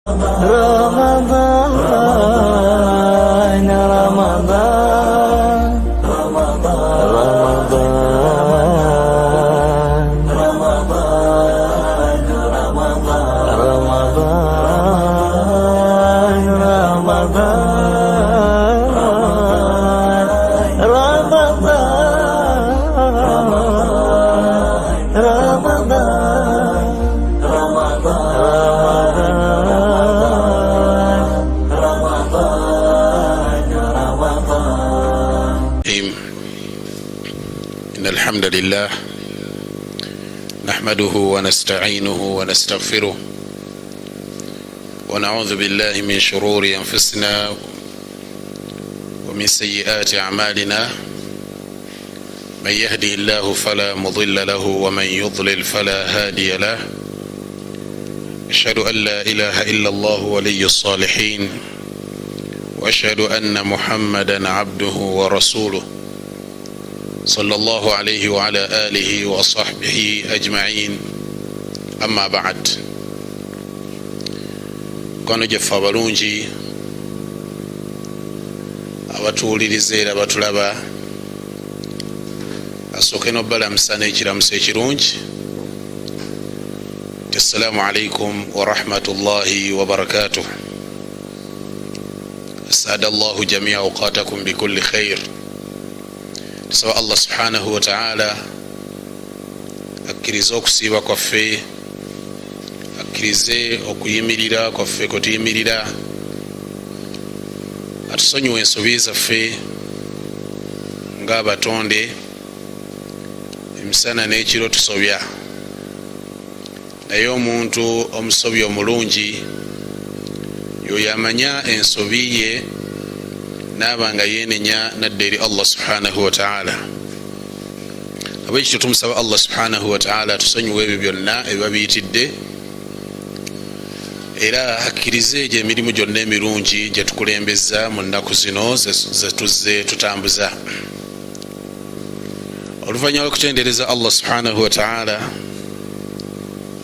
رمضان رمضان رمضان رمضان رمضان الحمد لله نحمده ونستعينه ونستغفره ونعوذ بالله من شرور أنفسنا ومن سيئات أعمالنا من يهدي الله فلا مضل له ومن يضلل فلا هادي له أشهد أن لا إله إلا الله ولي الصالحين وأشهد أن محمدا عبده ورسوله صلى الله عليه وعلى آله وصحبه أجمعين أما بعد كونو جفا balungi abatuuliriza era batulaba asooke n'obbalamusa n'ekiramuso ekirungi assalamu alaikum wa rahmatullahi wa barakatuh as'ada Allahu jami'a awqatakum bikulli khair. Tusaba Allah subhanahu wa ta'ala akkirize okusiiba kwaffe, akkirize okuyimirira kwaffe kwe tuyimirira, atusonyiwe ensobi zaffe ng'abatonde, emisana n'ekiro tusobya, naye omuntu omusobi omulungi y'oyo amanya ensobi ye nabanga yenenya nadda eri Allah subhanahu wa ta'ala. Abekyo tumusaba Allah subhanahu wa ta'ala atusonyiwe ebyo byonna ebiba biyitidde, era akkirize egyo emirimu gyonna emirungi gye tukulembeza mu nnaku zino ze tuzze tutambuza. Oluvannyuma lw'okutendereza Allah subhanahu wa ta'ala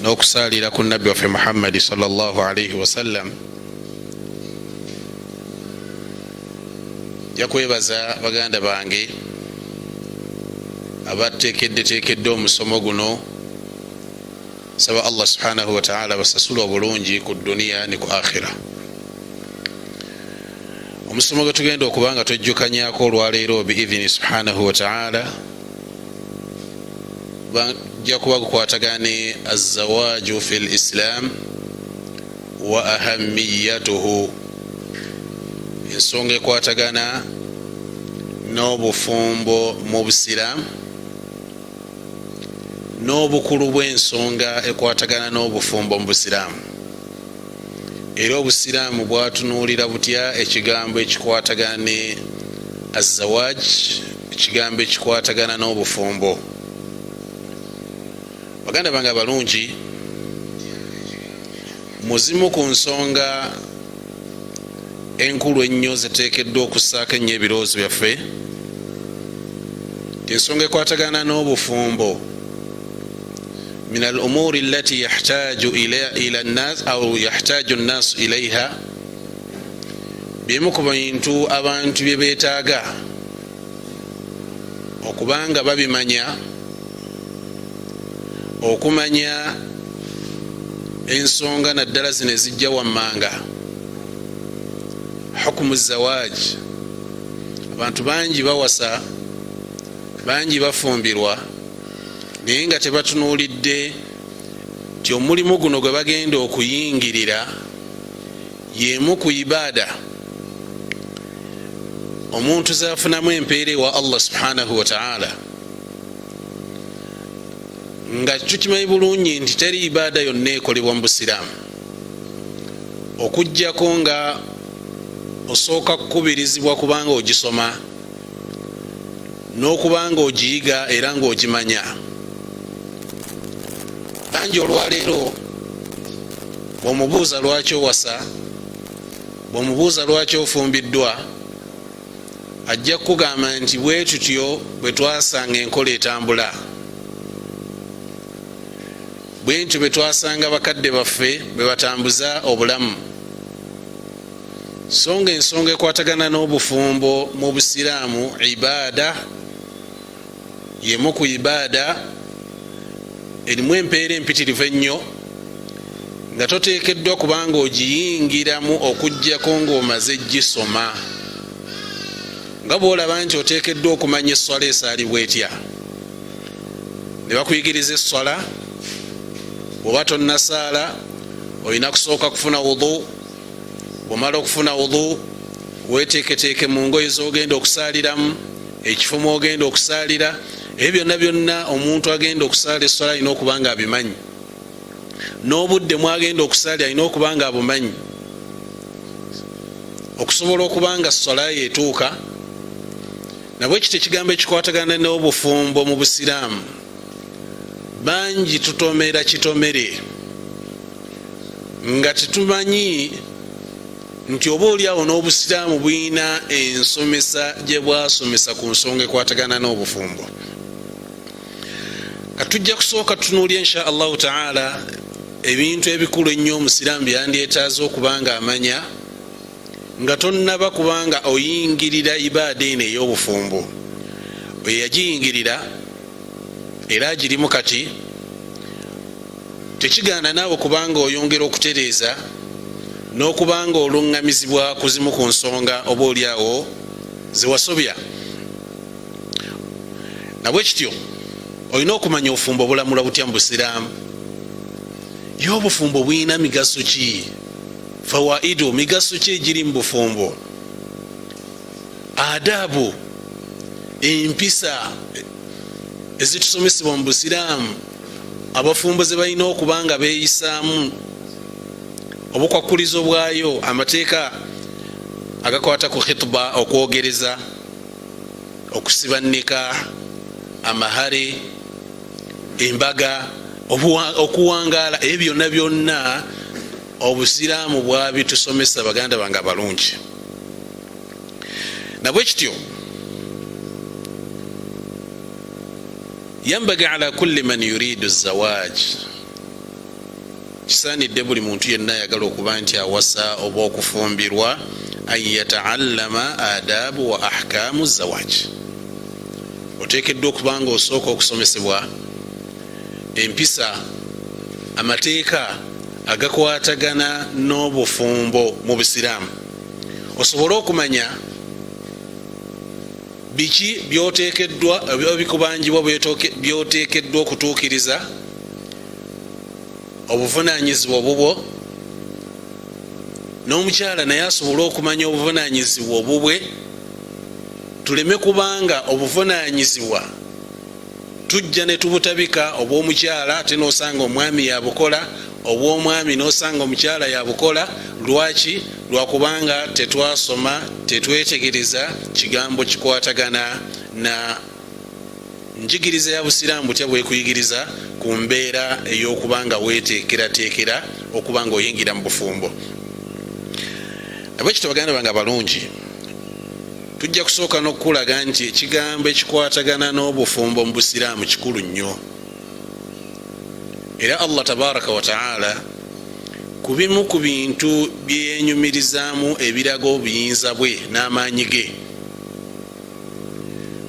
n'okusaalira ku nabbi waffe Muhammad sallallahu alayhi wa sallam, jakwebaza baganda bange abatekedde omusomo guno. Saba Allah subhanahu wa ta'ala basasula obulungi ku duniya ne ku akhira. Omusomo gwe tugenda okubanga twejjukanyako olwaleero biidhini subhanahu wa ta'ala bajja kuba gukwatagane azzawaaju fi lislam wa ahamiyatuhu, ensonga ekwatagana n'obufumbo mu busiraamu n'obukulu bw'ensonga ekwatagana n'obufumbo mu busiraamu, era obusiraamu bwatunuulira butya ekigambo ekikwatagana ne azzawaaj, ekigambo ekikwatagana n'obufumbo. Baganda bange abalungi, muzimu ku nsonga enkulu ennyo ziteekeddwa okussaako ennyo ebirowoozo byaffe, ensonga ekwatagana n'obufumbo min al umuri allati yahtaju ila an-nas aw yahtaju an-nas ilayha, bimu ku bintu abantu bye beetaaga okubanga babimanya, okumanya ensonga naddala zino ezijja wammanga. Hukumu zawaaj, abantu bangi bawasa, bangi bafumbirwa, naye nga tebatunuulidde nti omulimu guno gwe bagenda okuyingirira yemu ku ibaada omuntu zaafunamu empeera ewa Allah subhanahu wa ta'ala, nga tukimanyi bulungi nti teri ibaada yonna ekolebwa mu busiraamu okuggyako nga osooka kukubirizibwa kubanga ogisoma n'okubanga ogiyiga era ng'ogimanya. Bangi olwaleero bw'omubuuza lwaki owasa, bw'omubuuza lwaki ofumbiddwa, ajja kukugamba nti bwe tutyo bwe twasanga enkola etambula, bwe ntyo bwe twasanga bakadde baffe bwe batambuza obulamu. ensonga ekwatagana n'obufumbo mu busiraamu ibaada yemu ku ibaada erimu empeera empitirivu ennyo nga toteekeddwa kubanga ogiyingiramu okuggyako ng'omaze gisoma nga bw'olaba nti oteekeddwa okumanya esswala esaalibwa etya. ne bakuyigiriza esswala bw'oba tonnasaala olina kusooka kufuna wudu. bw'omala okufuna wudu weteeketeeke mu ngoye z'ogenda okusaaliramu, ekifo mw'ogenda okusaalira. ebyo byonna byonna omuntu agenda okusaala esswala alina okuba nga abimanyi, n'obudde mwagenda okusaali alina okuba nga abumanyi, okusobola okuba nga esswala yeetuuka. nabwe kiti ekigambo ekikwatagana n'obufumbo mu busiraamu bangi tutomera kitomere nga tetumanyi nti oba oliawo n'obusiraamu buyina ensomesa gye bwasomesa ku nsonga ekwatagana n'obufumbo. katujja kusooka tutunuulya insha allahu taala ebintu ebikulu ennyo omusiraamu byandyetaaza okuba nga amanya nga tonnaba kubanga oyingirira ibaada eno ey'obufumbo. eyagiyingirira era agirimu kati tekigaana naawe kubanga oyongera okutereeza n'okubanga oluŋŋamizibwa kuzimu ku nsonga oba oliawo zewasobya. nabwe kityo olina okumanya obufumbo bulamula butya mu busiraamu. ye obufumbo buyina migaso ki? fawaidu, migaso ki egiri mu bufumbo? adaabu, empisa ezitusomesebwa mu busiraamu abafumbo ze balina okuba nga beeyisaamu, obukwakkulizo bwayo, amateeka agakwata ku khitba, okwogereza, okusiba nika, amahare, embaga, okuwangaala. ebyo byonna byonna obusiraamu bwabitusomesa baganda bange abalungi. nabwe kityo yambaga ala kulli man yuridu zawaj, kisaanidde buli muntu yenna ayagala okuba nti awasa oba okufumbirwa an yataallama adabu wa ahkaamu zawaj. oteekeddwa okuba nga osooka okusomesebwa empisa, amateeka agakwatagana n'obufumbo mu busiraamu, osobole okumanya biki byoteekeddwa bikubanjibwa byoteekeddwa okutuukiriza, obuvunanyizibwa obubwo. n'omukyala naye asobole okumanya obuvunanyizibwa obubwe, tuleme kubanga obuvunanyizibwa tujja ne tubutabika obw'omukyala ate n'osanga omwami yabukola, obw'omwami n'osanga omukyala yabukola. lwaki? lwakubanga tetwasoma, tetwetegereza kigambo kikwatagana na njigiriza ya busiraamu butya bwekuyigiriza ku mbeera ey'okubanga weteekerateekera okubanga oyingira mu bufumbo. abekito baganda bange abalungi, tujja kusooka n'okukulaga nti ekigambo ekikwatagana n'obufumbo mu busiraamu kikulu nnyo. era Allah tabaraka wa taala ku bimu ku bintu byenyumirizaamu ebiraga obuyinza bwe n'amaanyi ge,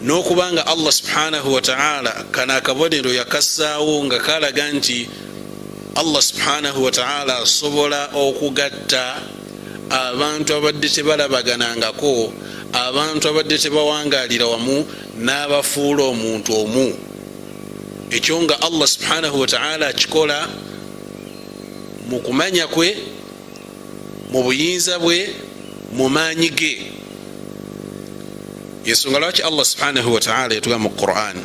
n'okubanga Allah subhanahu wa taala kano akabonero yakassaawo nga kalaga nti Allah subhanahu wa taala asobola okugatta abantu abadde tebalabaganangako, abantu abadde tebawangalira wamu, n'abafuula omuntu omu. ekyo nga Allah subhanahu wa taala akikola mu kumanya kwe, mu buyinza bwe, mu maanyi ge. yensonga lwaki Allah subhanahu wa taala yatugamba mu Quran,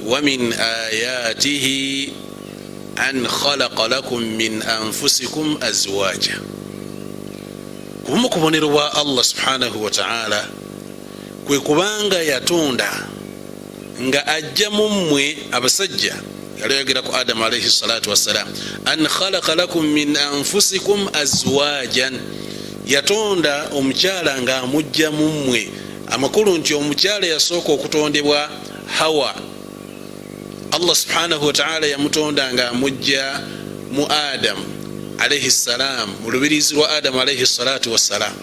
wa min ayatihi an khalaqa lakum min anfusikum azwaja. kubumu kubonero bwa Allah subhanahu wa taala kwe kubanga yatonda nga ajja mu mmwe abasajja. yali yogera ku Adamu alayhi salatu wassalam, an khalaqa lakum min anfusikum azwajan. yatonda omukyala nga amujja mu mmwe. amakulu nti omukyala yasooka okutondebwa Hawa. Allah subhanahu wa ta'ala yamutonda nga amujja mu Adamu. alaihi salam mulubirizi lwa adamu alaihi salatu wassalam.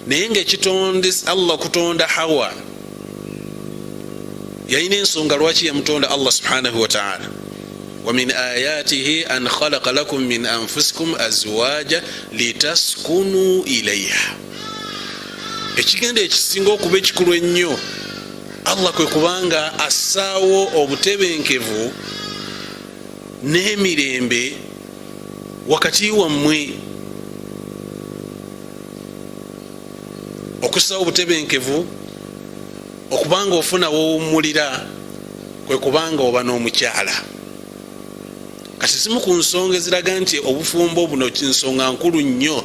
Naye ngaekitonde Allah kutonda Hawa yalina ensonga lwaki yamutonda Allah subhanahu wa ta'ala. Wa min ayatihi an khalaqa lakum min anfusikum azwaja litaskunu ilayha. Ekigenda ekisinga okuba ekikulu ennyo Allah kwe kubanga assaawo obutebenkevu n'emirembe wakati wammwe. Okussaawo obutebenkevu okubanga ofuna wowummulira kwe kubanga oba n'omukyala. Kati zimu ku nsonga eziraga nti obufumbo buno nsonga nkulu nnyo,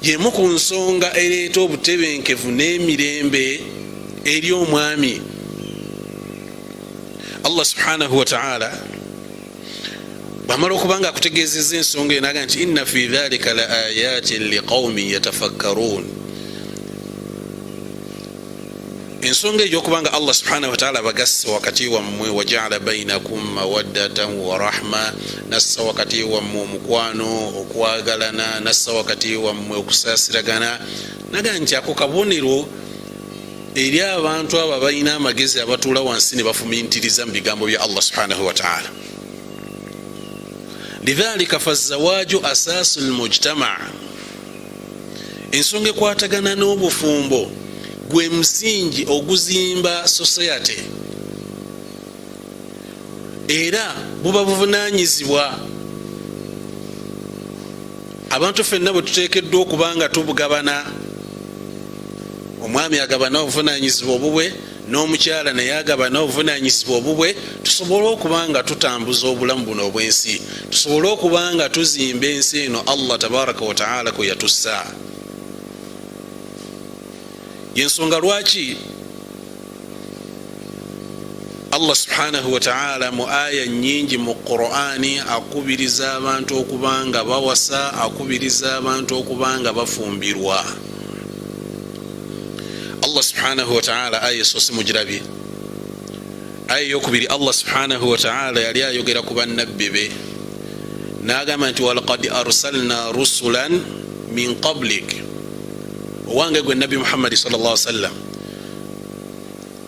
yemu ku nsonga ereeta obutebenkevu n'emirembe eri omwami. Allah subhanahu wa ta'ala bwamala okubanga akutegeezezza ensonga enaga nti inna fi dhalika la ayatin liqaumin yatafakkarun. Ensonga eyokubanga Allah subhanahu wa ta'ala bagasse wakati wammwe, wajaala bainakum mawaddatan wa rahma, nassa wakati wammwe omukwano, okwagalana, nassa wakati wammwe okusaasiragana, naga nti ako kabonero eri abantu abo abalina amagezi abatuula wansi ne bafumintiriza mu bigambo bya Allah subhanahu wa ta'ala. Lidhalika fazawaju asasu lmujtama. Ensonga ekwatagana n'obufumbo gwe musingi oguzimba society, era buba buvunanyizibwa abantu ffenna bwe tuteekeddwa okubanga tubugabana. Omwami agabana obuvunanyizibwa obubwe, n'omukyala naye agabana obuvunanyizibwa obubwe, tusobole okubanga tutambuza obulamu buno obw'ensi, tusobole okubanga tuzimba ensi eno Allah tabaraka wa ta'ala kwe yatussa. Yensonga lwaki Allah subhanahu wa ta'ala mu aya nyingi mu Qur'ani akubiriza abantu okubanga bawasa, akubiriza abantu okubanga bafumbirwa. Allah subhanahu wa ta'ala aya sosi mujirabi, aya yokubiri Allah subhanahu wa ta'ala yali ayogera ku bannabbi be n'agamba nti walaqad arsalna rusulan min qablik. Owange gwe Nabi Muhammad sallallahu alaihi wasallam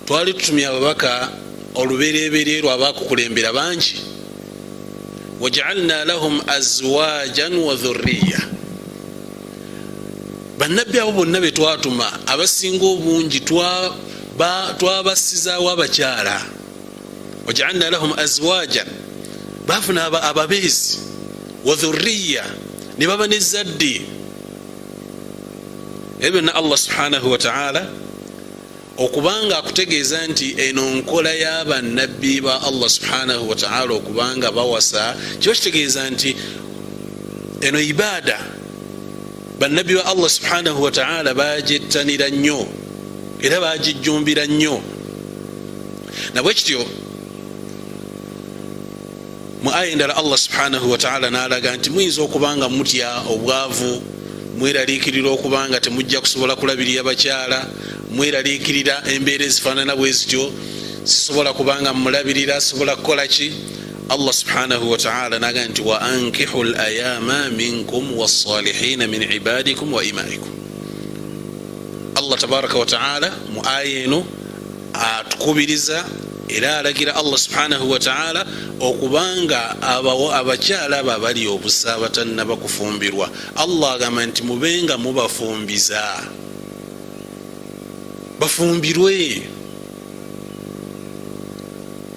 twali tutumya ababaka olubereberye lw'abakukulembera bangi. Waja'alna lahum azwajan wa dhurriya. Bannabbi abo bonna be twatuma abasinga obungi twabasizaawo abakyala. Waja'alna lahum azwajan, bafuna ababeezi, wa dhurriya, ne baba n'ezzadde. Ebyo Allah subhanahu wa ta'ala okubanga akutegeeza nti eno nkola y'abannabbi ba Allah subhanahu wa ta'ala okubanga bawasa, kiba kitegeeza nti eno ibaada bannabbi ba Allah subhanahu wa ta'ala bajettanira nnyo era bagijjumbira nnyo. Nabwe kityo mu aya endala Allah subhanahu wa ta'ala n'alaga nti muyinza okubanga mutya obwavu, mweraliikirira okubanga temujja kusobola kulabirira bakyala, mweraliikirira embeera ezifaanana bwe zityo, sisobola kubanga mulabirira, sobola kukola ki? Allah subhanahu wa ta'ala naga nti wa ankihu al-ayama minkum was-salihin min ibadikum wa imaikum. Allah tabaraka wa ta'ala mu aya eno atukubiriza era alagira Allah subhanahu wa ta'ala okubanga abakyala abo abali obusa abatannaba kufumbirwa, Allah agamba nti mubenga mubafumbiza, bafumbirwe,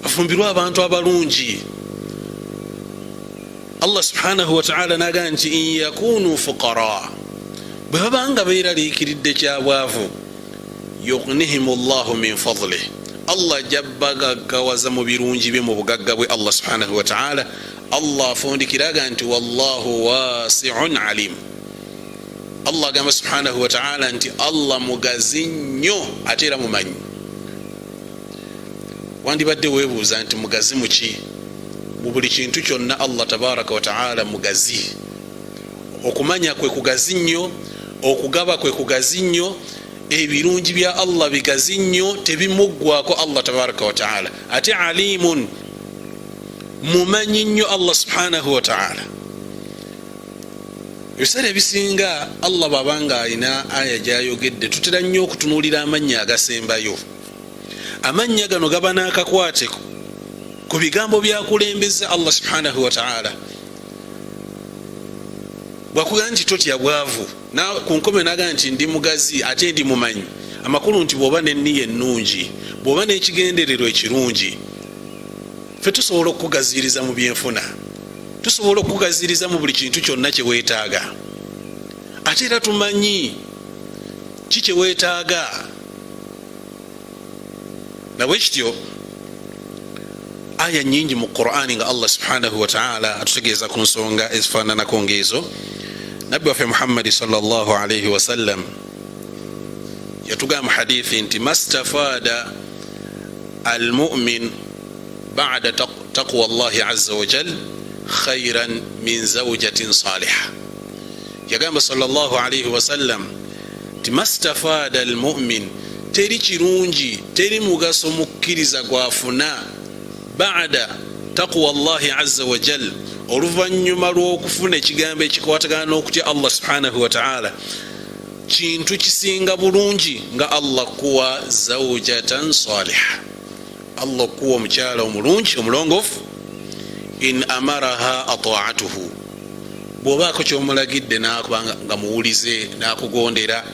bafumbirwe abantu abalungi. Allah subhanahu wa ta'ala naga nti in yakunu fuqara, bwe babanga beeraliikiridde kyabwavu, yughnihim Allahu min fadlihi, Allah jabbagaggawaza mu birungi bye mu bugagga bwe Allah subhanahu wa ta'ala. Allah afundikiraga nti wallahu wasi'un alim. Allah agamba subhanahu wa ta'ala nti Allah mugazi nnyo ate era mumanyi. Wandibadde weebuuza nti mugazi muki? Mu buli kintu kyonna Allah tabaraka wa ta'ala mugazi. Okumanya kwe kugazi nnyo, okugaba kwe kugazi nnyo, ebirungi bya Allah bigazi nnyo, tebimuggwako Allah tabaraka wa ta'ala. Ate alimun, mumanyi nnyo Allah subhanahu wa ta'ala. ebiseera ebisinga Allah babanga alina aya gyayogedde tutera nnyo okutunuulira amannya agasembayo. Amannya gano gaba n'akakwate ku bigambo byakulembeza Allah subhanahu wa ta'ala. Bwakugamba nti totya bwavu ku nkomyo naga nti ndi mugazi ate ndi mumanyi, amakulu nti bw'oba n'enniya ennungi, bw'oba n'ekigendererwa ekirungi, ffe tusobola okukugaziriza mu byenfuna, tusobola okukugaziriza mu buli kintu kyonna kye weetaaga, ate era tumanyi ki kye weetaaga. Nabwe kityo aya nyingi mu Qur'ani nga Allah subhanahu wa ta'ala atutegeeza ku nsonga ezifaananako ng'ezo. Nabbi waffe Muhammadi sallallahu alayhi wa sallam yatugamba hadithi nti mastafada almu'min ba'da taqwa Allahi azza wa jal khayran min zawjatin salihah. Yagamba sallallahu alayhi wa sallam nti mastafada almu'min, teri kirungi, teri mugaso mukkiriza gwafuna ba'da taqwa Allahi azza wa jal, oluvannyuma lw'okufuna ekigambo ekikwatagana n'okutya Allah subhanahu wa ta'ala, kintu kisinga bulungi nga Allah kuwa zawjatan salihah, Allah kuwa omukyala omulungi omulongoofu. In amaraha ata'atuhu, bw'obaako kyomulagidde n'akubanga nga muwulize n'akugondera.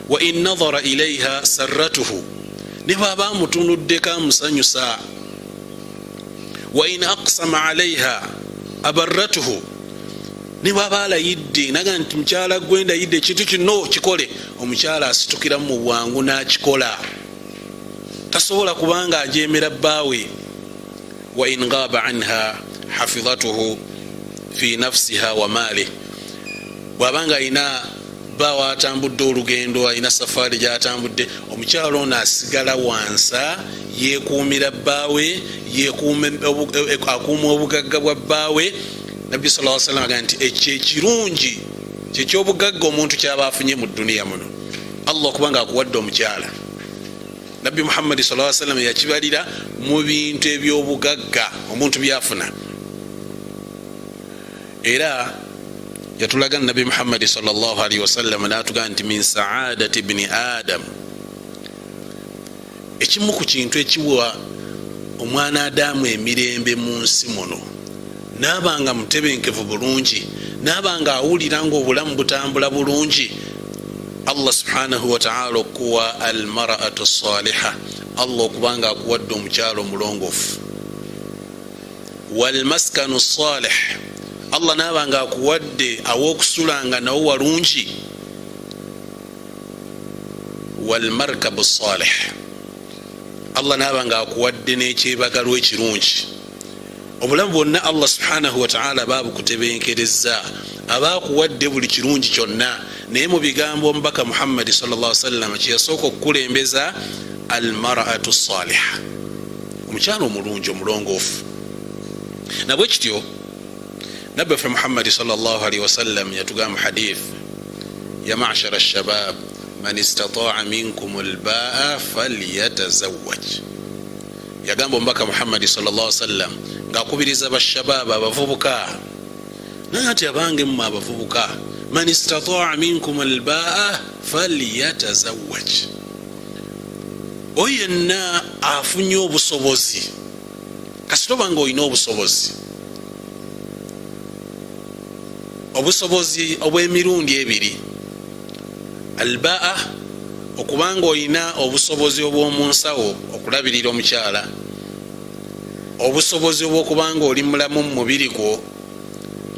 Wa in nadhara ilayha sarratuhu, ne bw'aba amutunuddeko amusanyusa. Wa in aqsama alayha abarratuhu, ne bw'aba alayidde naga nti mukyala gwe ndayidde ekintu kino kikole, omukyala asitukira mu bwangu n'akikola, tasobola kubanga ajeemera bbaawe. Wa in ghaba anha hafidhatuhu fi nafsiha wa mali, bw'abanga alina bbaawe atambudde olugendo, alina safaari gy'atambudde, omukyala ono asigala wansa yeekuumira bbaawe, akuuma obugagga bwa bbaawe. Nabbi sallallahu alayhi wa sallam agamba nti ekyo ekirungi kyekyobugagga omuntu kyaba afunye mu dduniya muno, Allah kubanga akuwadde omukyala. Nabbi Muhammadi sallallahu alayhi wa sallam yakibalira mu bintu ebyobugagga omuntu byafuna. Era yatulaga Nabbi Muhammadi sallallahu alayhi wa sallam n'atugamba nti min saadati ibni adam, ekimu ku kintu ekiwa omwana Adamu emirembe mu nsi muno, n'abanga mutebenkevu bulungi, n'abanga awulira nga obulamu butambula bulungi, Allah subhanahu wa ta'ala okuwa almar'atu salihah, Allah okubanga akuwadde omukyalo omulongoofu. Walmaskanu salih, Allah n'abanga akuwadde aw'okusulanga nawo walungi. Walmarkabu salih, Allah n'abanga akuwadde n'ekyebagalo ekirungi. Obulamu bwonna Allah subhanahu wa ta'ala baabukutebenkereza, abaakuwadde buli kirungi kyonna. Naye mu bigambo omubaka Muhammadi sallallahu alayhi wa sallam kye yasooka okukulembeza almar'atu salihah, omukyalo omulungi omulongoofu. Nabwe kityo Nabbi waffe Muhammadi sallallahu alayhi wa sallam yatugamba hadith ya ma'shara ash-shabab man istata'a minkum al-ba'a falyatazawwaj. Yagamba omubaka Muhammadi sallallahu alayhi wa sallam ng'akubiriza bashabab abavubuka, nati abange mu abavubuka, man istata'a minkum al-ba'a falyatazawwaj, oyo yenna afunye obusobozi. Kasitoba nga olina obusobozi obw'emirundi ebiri, al-ba'a okubanga olina obusobozi obw'omunsawo okulabirira omukyala, obusobozi obw'okubanga oli mulamu mu mubiri gwo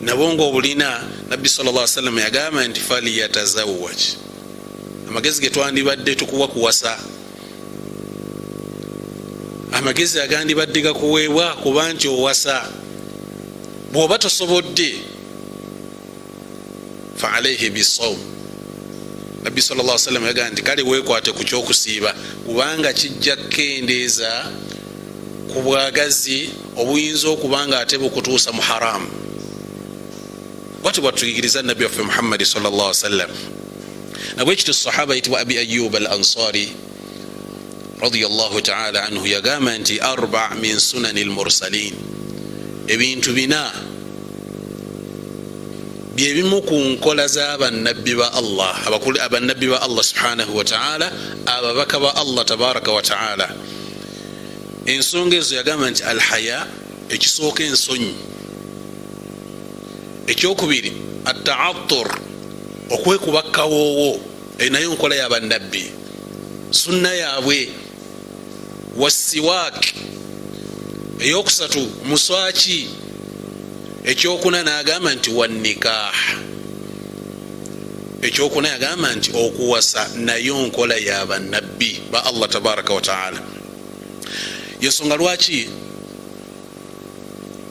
nabwo ng'obulina. Nabbi sallallahu alayhi wa sallam yagamba nti falyatazawwaj, amagezi ge twandibadde tukuwa kuwasa, amagezi agandibadde gakuweebwa kuba nti owasa. Bw'oba tosobodde fa alayhi bisawm, Nabbi sallallahu alayhi wa sallam yagamba nti kale weekwate ku kyokusiiba, kubanga kijja kukendeeza ku bwagazi obuyinza okubanga ate bukutuusa mu haramu. Bwati bwatuyigiriza Nabbi waffe Muhammadi sallallahu alayhi wa sallam. Nabwe ekyo sahaba yitibwa Abi Ayyub al-Ansari radiyallahu ta'ala anhu yagamba nti arba' min sunani al-mursalin, ebintu bina byebimu ku nkola z'abannabbi ba Allah, abannabbi ba Allah subhanahu wa ta'ala, ababaka ba Allah tabaraka wa ta'ala. Ensonga ezo yagamba nti alhaya, ekisooka ensonyi. Ekyokubiri at-ta'attur, okwekuba kawoowo, nayo nkola y'abannabbi, sunna yaabwe. Wasiwaak, eyokusatu muswaki. Ekyokuna n'agamba nti wannikah, ekyokuna yagamba nti okuwasa, nayo nkola y'abannabbi ba Allah tabaraka wa ta'ala. Yensonga lwaki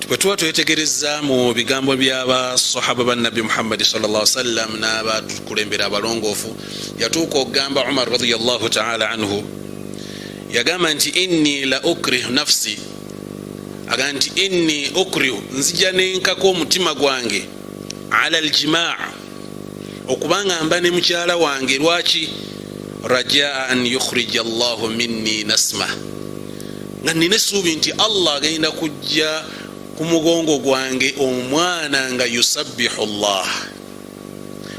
bwe tuba twetegereza mu bigambo by'abasahaba ba Nabbi Muhammad sallallahu alaihi wasallam n'abatukulembera abalongoofu, yatuuka okugamba Umar radiyallahu ta'ala anhu, yagamba nti inni la ukrihu nafsi, aga nti inni ukrihu, nzija nenkako omutima gwange, ala aljimaa, okubanga mba ne mukyala wange. Lwaki? rajaa an yukhrija Allahu minni nasma, nga nina essuubi nti Allah agenda kujja ku mugongo gwange omwana nga yusabbihu Allah,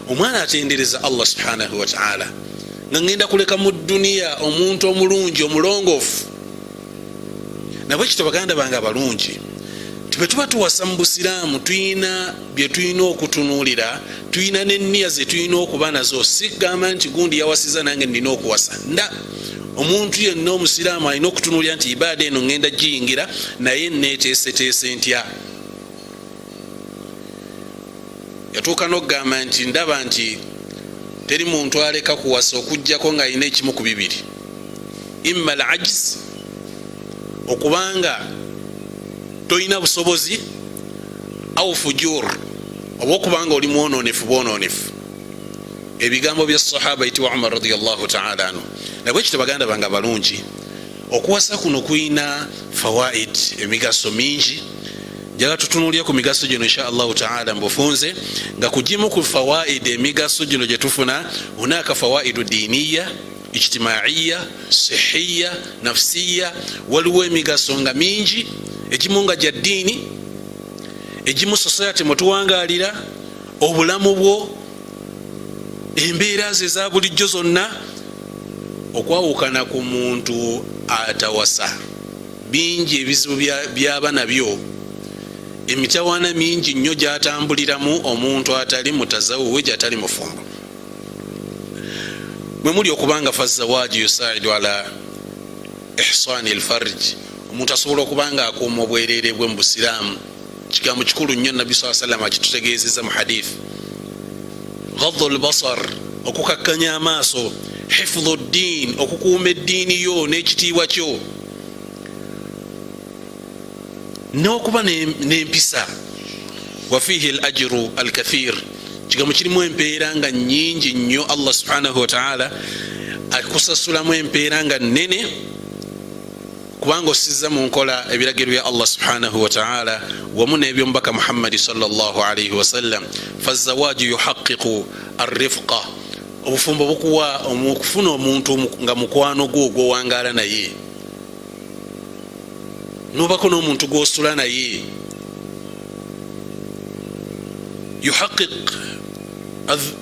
omwana atendereza Allah subhanahu wa ta'ala, nga ngenda kuleka mu duniya omuntu omulungi omulongoofu. Nabwe kityo baganda bange abalungi, bwe tuba tuwasa mu busiraamu tuyina bye tuyina okutunuulira, tuyina n'enniya ze tuyina okuba nazo. Si gamba nti gundi yawasiza nange nina okuwasa. Omuntu yenna omusiraamu alina okutunuulira nti ibaada eno ngenda giyingira, naye neeteeseteese ntya. Yatuuka n'okugamba nti ndaba nti teri muntu aleka kuwasa okujjako ng'alina ekimu ku bibiri: imma al-ajz, okubanga toyina busobozi, au fujur, oba okubanga oli mwononefu bwononefu. Ebigambo bya sahaba itiwa Umar radiyallahu ta'ala anhu. Nabwe kityo baganda bange abalungi, okuwasa kuno kuyina fawaid, emigaso mingi. Jaga tutunuulira ku migaso gino insha Allah ta'ala mbufunze, nga kujimu ku fawaid emigaso gino gye tufuna, hunaka fawaidu diniya, ijtimaiya, sihiya, nafsiya. Waliwo emigaso nga mingi, egimu nga gya ddiini, egimu society mwetuwangalira, obulamu bwo, embeera ze za bulijjo zonna. Okwawukana ku muntu atawasa, bingi ebizibu byaba nabyo, emitawaana mingi nnyo gyatambuliramu omuntu atali mutazawuwe, gyatali mufumbo. Mwe muli okubanga fazzawaji yusaidu ala ihsani alfarj, omuntu asobola okubanga akuuma obwereere bwe mu busiraamu. Kigambo kikulu nnyo Nabbi sallallahu alaihi wasallam akitutegeezeza mu hadith. Ghaddu albasar, okukakkanya amaaso. Hifdhu ddin, okukuuma eddiini yo n'ekitiibwa kyo, n'okuba n'empisa. Wa fihi al-ajru al-kathir, kigambo kirimu empeera nga nnyingi nnyo. Allah subhanahu wa ta'ala akusasulamu empeera nga nnene, kubanga osizza mu nkola ebiragiro bya Allah subhanahu wa ta'ala wamu n'ebyomubaka Muhammad sallallahu alayhi wa sallam. Fazzawaaju yuhaqqiqu ar-rifqa, obufumbo bukuwa okufuna omuntu nga mukwano gwo gwowangaala naye, nobako n'omuntu gwosula naye. Yuhaqqiq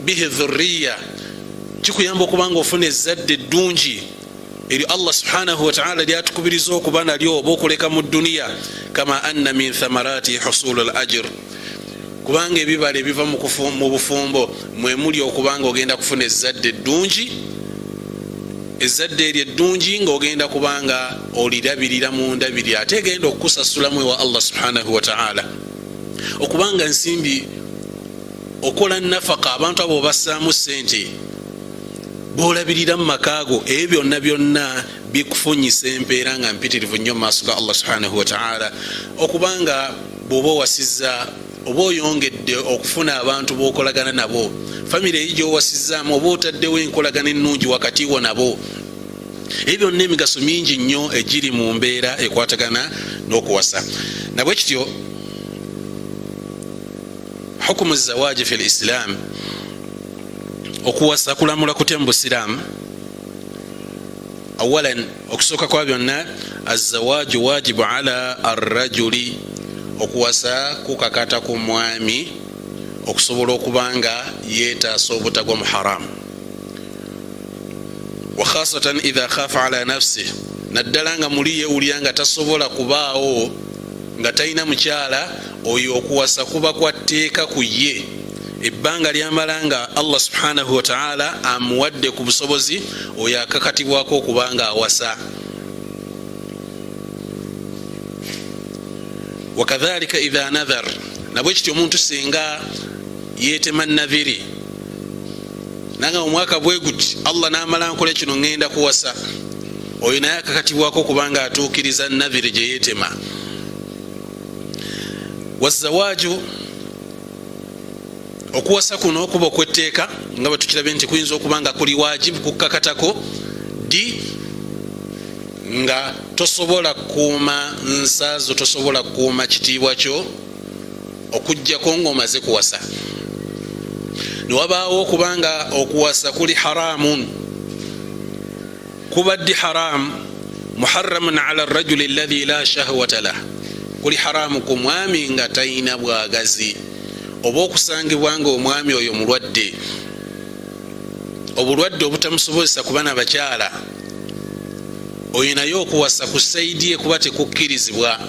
bihi dhurriya, kikuyamba okubanga ofuna ezzadde eddungi eri Allah subhanahu wa ta'ala lyatukubiriza okuba nalyo oba okuleka mu duniya. Kama anna min thamarati husulu al-ajr, kubanga ebibala ebiva mu bufumbo mwe muli okubanga ogenda kufuna ezzadde eddungi, ezzadde eryo eddungi ng'ogenda kubanga olirabirira mu ndabiri, ate egenda okukusasulamu ewa Allah subhanahu wa ta'ala. Okubanga nsimbi okola nafaka, abantu abo bassaamu sente, bolabirira mu makaago, ebyo byonna bikufunyisa empeera nga mpitirivu nnyo mu maaso ga Allah subhanahu wa ta'ala. Okubanga bw'oba owasizza oba oyongedde okufuna abantu b'okolagana nabo, famire eyo gy'owasizzaamu, oba otaddewo enkolagana ennungi wakati wo nabo. Ebyo byonna emigaso mingi nnyo egiri mu mbeera ekwatagana n'okuwasa. Nabwe kityo hukumu zawaaji fi l-Islam, okuwasa kulamula kutya mu busiraamu. Awalan, okusooka kwa byonna, azzawaaju waajibu ala arrajuli, okuwasa kukakata ku mwami okusobola okubanga yeetaasa obutagwa mu haramu. wa khasatan idha khafa ala nafsi, naddala nga muli yewulira nga tasobola kubaawo nga talina mukyala, oyo okuwasa kuba kwa tteeka ku ye. Ebbanga lyamala nga Allah subhanahu wa ta'ala amuwadde ku busobozi, oyo akakatibwako okubanga awasa. wakadhalika idha nadhar, nabwe kityo omuntu singa yeetema nadhiri nanga omwaka bwe guti Allah n'amala nkola kino ngenda kuwasa, oyo naye akakatibwako okubanga atuukiriza nadhiri gye yeetema. wazawaju, okuwasa kuno okuba okwetteeka nga bwe tukirabye nti kuyinza okubanga kuli wajibu kukakatako di nga tosobola kuuma nsaazo, tosobola kuuma kitiibwa kyo okujjako ng'omaze kuwasa. niwabaawo okubanga okuwasa kuli haramun, kubaddi haram, muharramun ala rajuli alladhi la shahwata lah, kuli haramu ku mwami nga talina bwagazi, oba okusangibwa nga omwami oyo mulwadde, obulwadde obutamusobozesa kuba n'abakyala, oyo naye okuwasa ku saidi ye kuba tekukkirizibwa,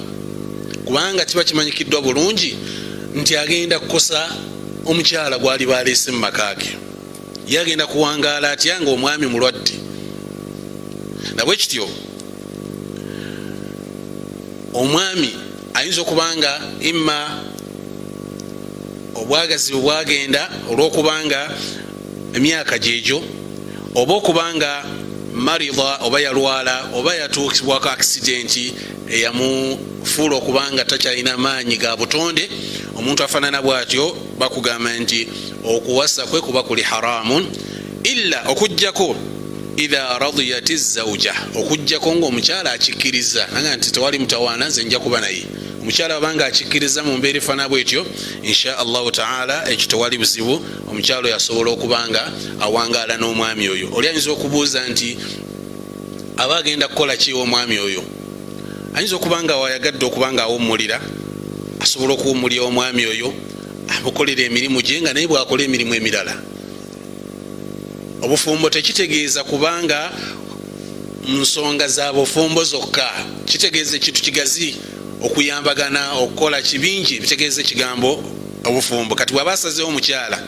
kubanga kiba kimanyikiddwa bulungi nti agenda kukosa omukyala gwali baleese mu maka ge, ye agenda kuwangaala atya nga omwami mulwadde. nabwe kityo omwami ayinza okubanga imma obwagazi bwagenda olw'okubanga emyaka gyegyo, oba okubanga marida oba yalwala, oba yatuukibwako aksidenti eyamufuula okubanga takyalina maanyi ga butonde. omuntu afaanana bw'atyo bakugamba nti okuwasa kwe kuba kuli haramun, illa okujjako idha radiyat zawja, okujjako ng'omukyala akikkiriza nanga nti tewali mutawaana nze nja kuba naye. omukyala wabanga akikkiriza mu mbeera efaana bwetyo, insha allahu taala ekyo tewali buzibu, omukyala oyo asobola okubanga awangaala n'omwami oyo. oli ayinza okubuuza nti aba agenda kukola ki omwami oyo? ayinza okubanga wayagadde okubanga awummulira, asobola okuwummulira omwami oyo, amukolera emirimu gye nga naye bwakola emirimu emirala. obufumbo tekitegeeza kubanga nsonga za bufumbo zokka, kitegeeza ekintu kigazi, okuyambagana, okukola kibingi, bitegeeza ekigambo obufumbo. kati bw'aba asazeewo omukyala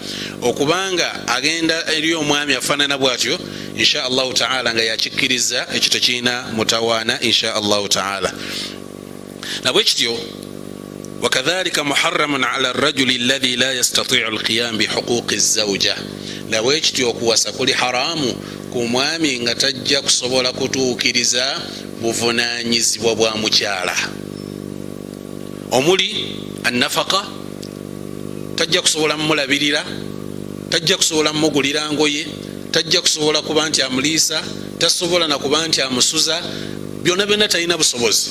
okubanga agenda eri omwami afaanana bw'atyo, insha allahu taala nga yakikkiriza, ekyo tekirina mutawaana insha allahu taala. nabwe kityo wakadhalika muharramun ala rajuli alladhi la yastatiu alqiyam bihuquqi zawja, nabwe kityo okuwasa kuli haramu ku mwami nga tajja kusobola kutuukiriza buvunaanyizibwa bwa mukyala, omuli annafaka, tajja kusobola mumulabirira, tajja kusobola mumugulira ngoye, tajja kusobola kuba nti amuliisa, tasobola nakuba nti amusuza, byonna byonna talina busobozi.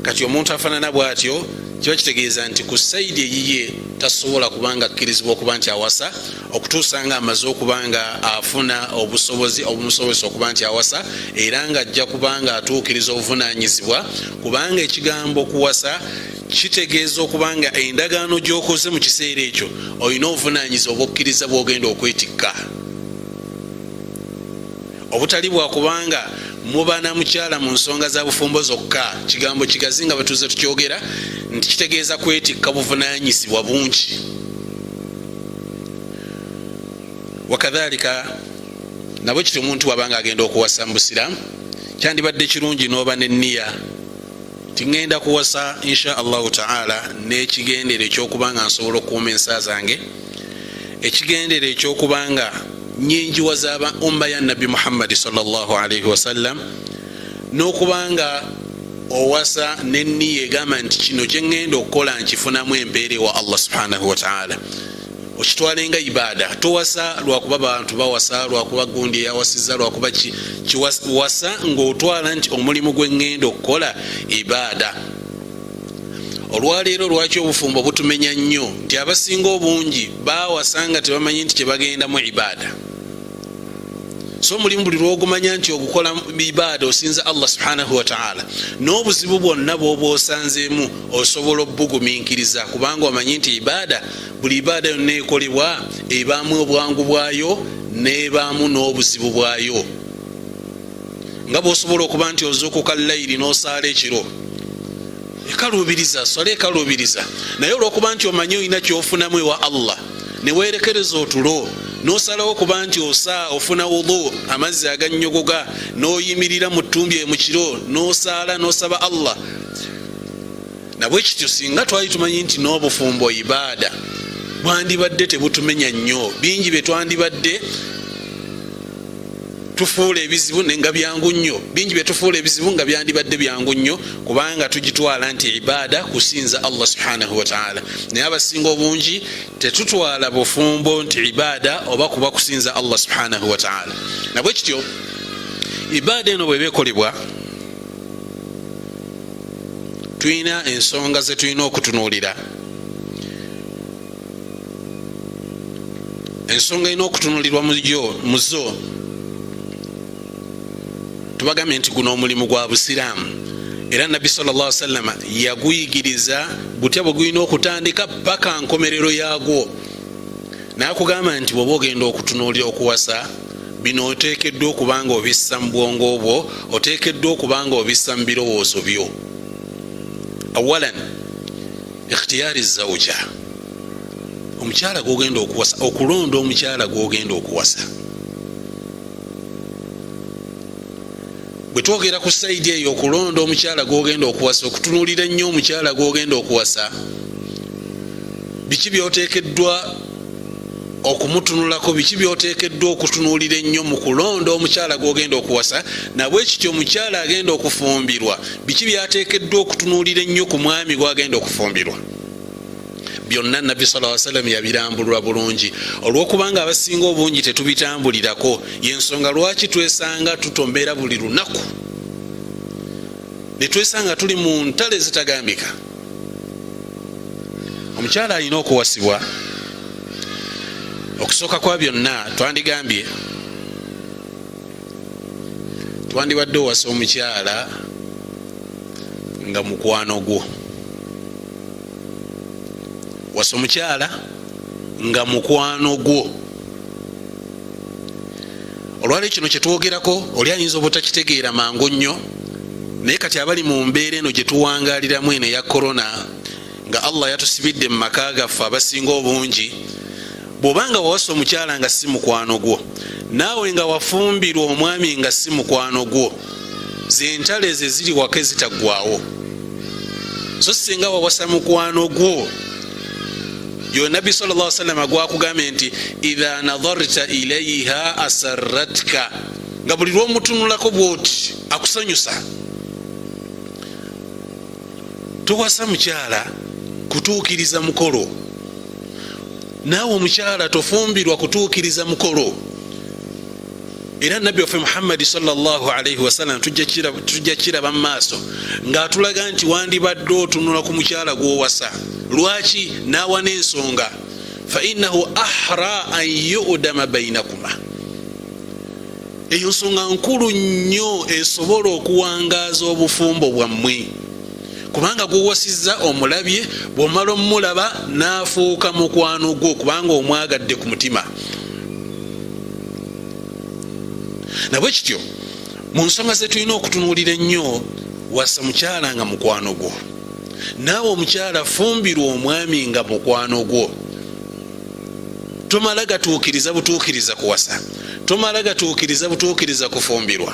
kati omuntu afaanana bw'atyo kiba kitegeeza nti ku saidi eyiye tasobola kubanga akkirizibwa okuba nti awasa, okutuusa nga amaze okubanga afuna obusobozi obumusobozesa okuba nti awasa, era nga ajja kubanga atuukiriza obuvunaanyizibwa, kubanga ekigambo kuwasa kitegeeza okubanga endagaano gy'okoze mu kiseera ekyo olina obuvunaanyizibwa obwokkiriza bw'ogenda okwetikka. obutali bwakubanga muba na mukyala mu nsonga za bufumbo zokka, kigambo kigazi nga batuze tukyogera nti kitegeeza kwetikka buvunaanyizibwa bungi. wakadhalika nabwe kityo omuntu wabanga agenda okuwasa mu busiraamu, kyandibadde kirungi n'oba n'enniya tingenda kuwasa insha allahu taala n'ekigendere ekyokubanga nsobola okukuuma ensa zange, ekigendere ekyokubanga nyinjiwaza umma ya nabbi Muhammad sallallahu alaihi wasallam, n'okubanga owasa n'enniya egamba nti kino kye ngenda okukola nkifunamu empeera wa Allah subhanahu wa ta'ala. okitwale nga ibada, towasa lwakuba abantu bawasa, lwakuba gundi yawasiza, lwakuba kiwasa ng'otwala nti omulimu gwe ngenda okukola ibada. olwaleero lwaki obufumbo butumenya nnyo nti abasinga obungi bawasanga tebamanyi nti kyebagenda mu ibada. so mulimu buli lwogumanya nti ogukola ibaada osinza Allah subhanahu wa ta'ala n'obuzibu bwonna bw'oba osanzeemu osobola obugumiikiriza kubanga omanyi nti ibaada buli ibaada yonna ekolebwa ebaamu obwangu bwayo n'ebaamu n'obuzibu bwayo nga bw'osobola okuba nti ozuukuka layiri n'osaala ekiro ekaluubiriza sola ekaluubiriza naye olw'okuba nti omanyi olina kyofunamu ewa Allah ne weerekereza otulo n'osalawo kuba nti ofuna wudu amazzi agannyogoga n'oyimirira mu ttumbi mu kiro n'osaala n'osaba Allah nabwe kityo singa twali tumanyi nti n'obufumbo ibaada bwandibadde tebutumenya nnyo bingi bye twandibadde tufuula ebizibu nga byangu nnyo bingi bye tufuula ebizibu nga byandibadde byangu nnyo kubanga tugitwala nti ibaada kusinza Allah subhanahu wa ta'ala naye abasinga obungi tetutwala bufumbo nti ibaada oba kuba kusinza Allah subhanahu wa ta'ala nabwe kityo ibaada eno bweba ekolebwa tulina ensonga ze tulina okutunuulira ensonga erina okutunuulirwa muzo tubagambye nti guno omulimu gwa busiraamu era nabbi sallallahu alaihi wasallam yaguyigiriza gutya bwe gulina okutandika paka nkomerero yaagwo nakugamba nti bwoba ogenda okutunuulira okuwasa bino oteekeddwa okubanga obissa mu bwongo bwo oteekeddwa okubanga obissa mu birowoozo byo awalan ikhtiyari zawja omukyala gwogenda okuwasa okulonda omukyala gwogenda okuwasa bwe twogera ku saidi eyo okulonda omukyala gwogenda okuwasa okutunuulira ennyo omukyala gwogenda okuwasa biki byoteekeddwa okumutunulako biki byoteekeddwa okutunuulira ennyo mu kulonda omukyala gwogenda okuwasa nabwe kityo omukyala agenda okufumbirwa biki byateekeddwa okutunuulira ennyo ku mwami gwagenda okufumbirwa byonna nabbi sallallahu alaihi wasallam yabirambulwa bulungi olw'okubanga abasinga obungi tetubitambulirako yensonga lwaki twesanga tutombera buli lunaku ne twesanga tuli mu ntale zitagambika omukyala alina okuwasibwa okusooka kwa byonna twandigambye twandibadde owasa omukyala nga mukwano gwo wasa omukyala nga mukwano gwo olwali kino kyetwogerako oli ayinza obutakitegeera mangu nnyo naye kati abali mu mbeera eno gyetuwangaliramu eno eya korona nga Allah yatusibidde mu maka gaffe abasinga obungi bw'obanga wawasa omukyala nga si mukwano gwo naawe nga wafumbirwa omwami nga si mukwano gwo zentale ze ziri wake zitaggwawo so singa wawasa mukwano gwo yo nabbi sallallahu alaihi wasallam gwakugambye nti idha nadharta ilayha asarratka nga buli lw'omutunulako bwoti akusanyusa towasa mukyala kutuukiriza mukolo naawe omukyala tofumbirwa kutuukiriza mukolo era nabbi waffe Muhammad sallallahu alaihi wasallam tujja kiraba mu maaso ng'atulaga nti wandibadde otunula ku mukyala gw'owasa lwaki naawa n'ensonga fa innahu ahra an yu'dama bainakuma eyo nsonga nkulu nnyo esobola okuwangaaza obufumbo bwammwe kubanga gwowasizza omulabye bw'omala omulaba n'afuuka mukwano gwo kubanga omwagadde ku mutima nabwe kityo mu nsonga ze tulina okutunuulira ennyo wasa mukyala nga mukwano gwo naawe omukyala fumbirwa omwami nga mukwano gwo tomala gatuukiriza butuukiriza kuwasa tomala gatuukiriza butuukiriza kufumbirwa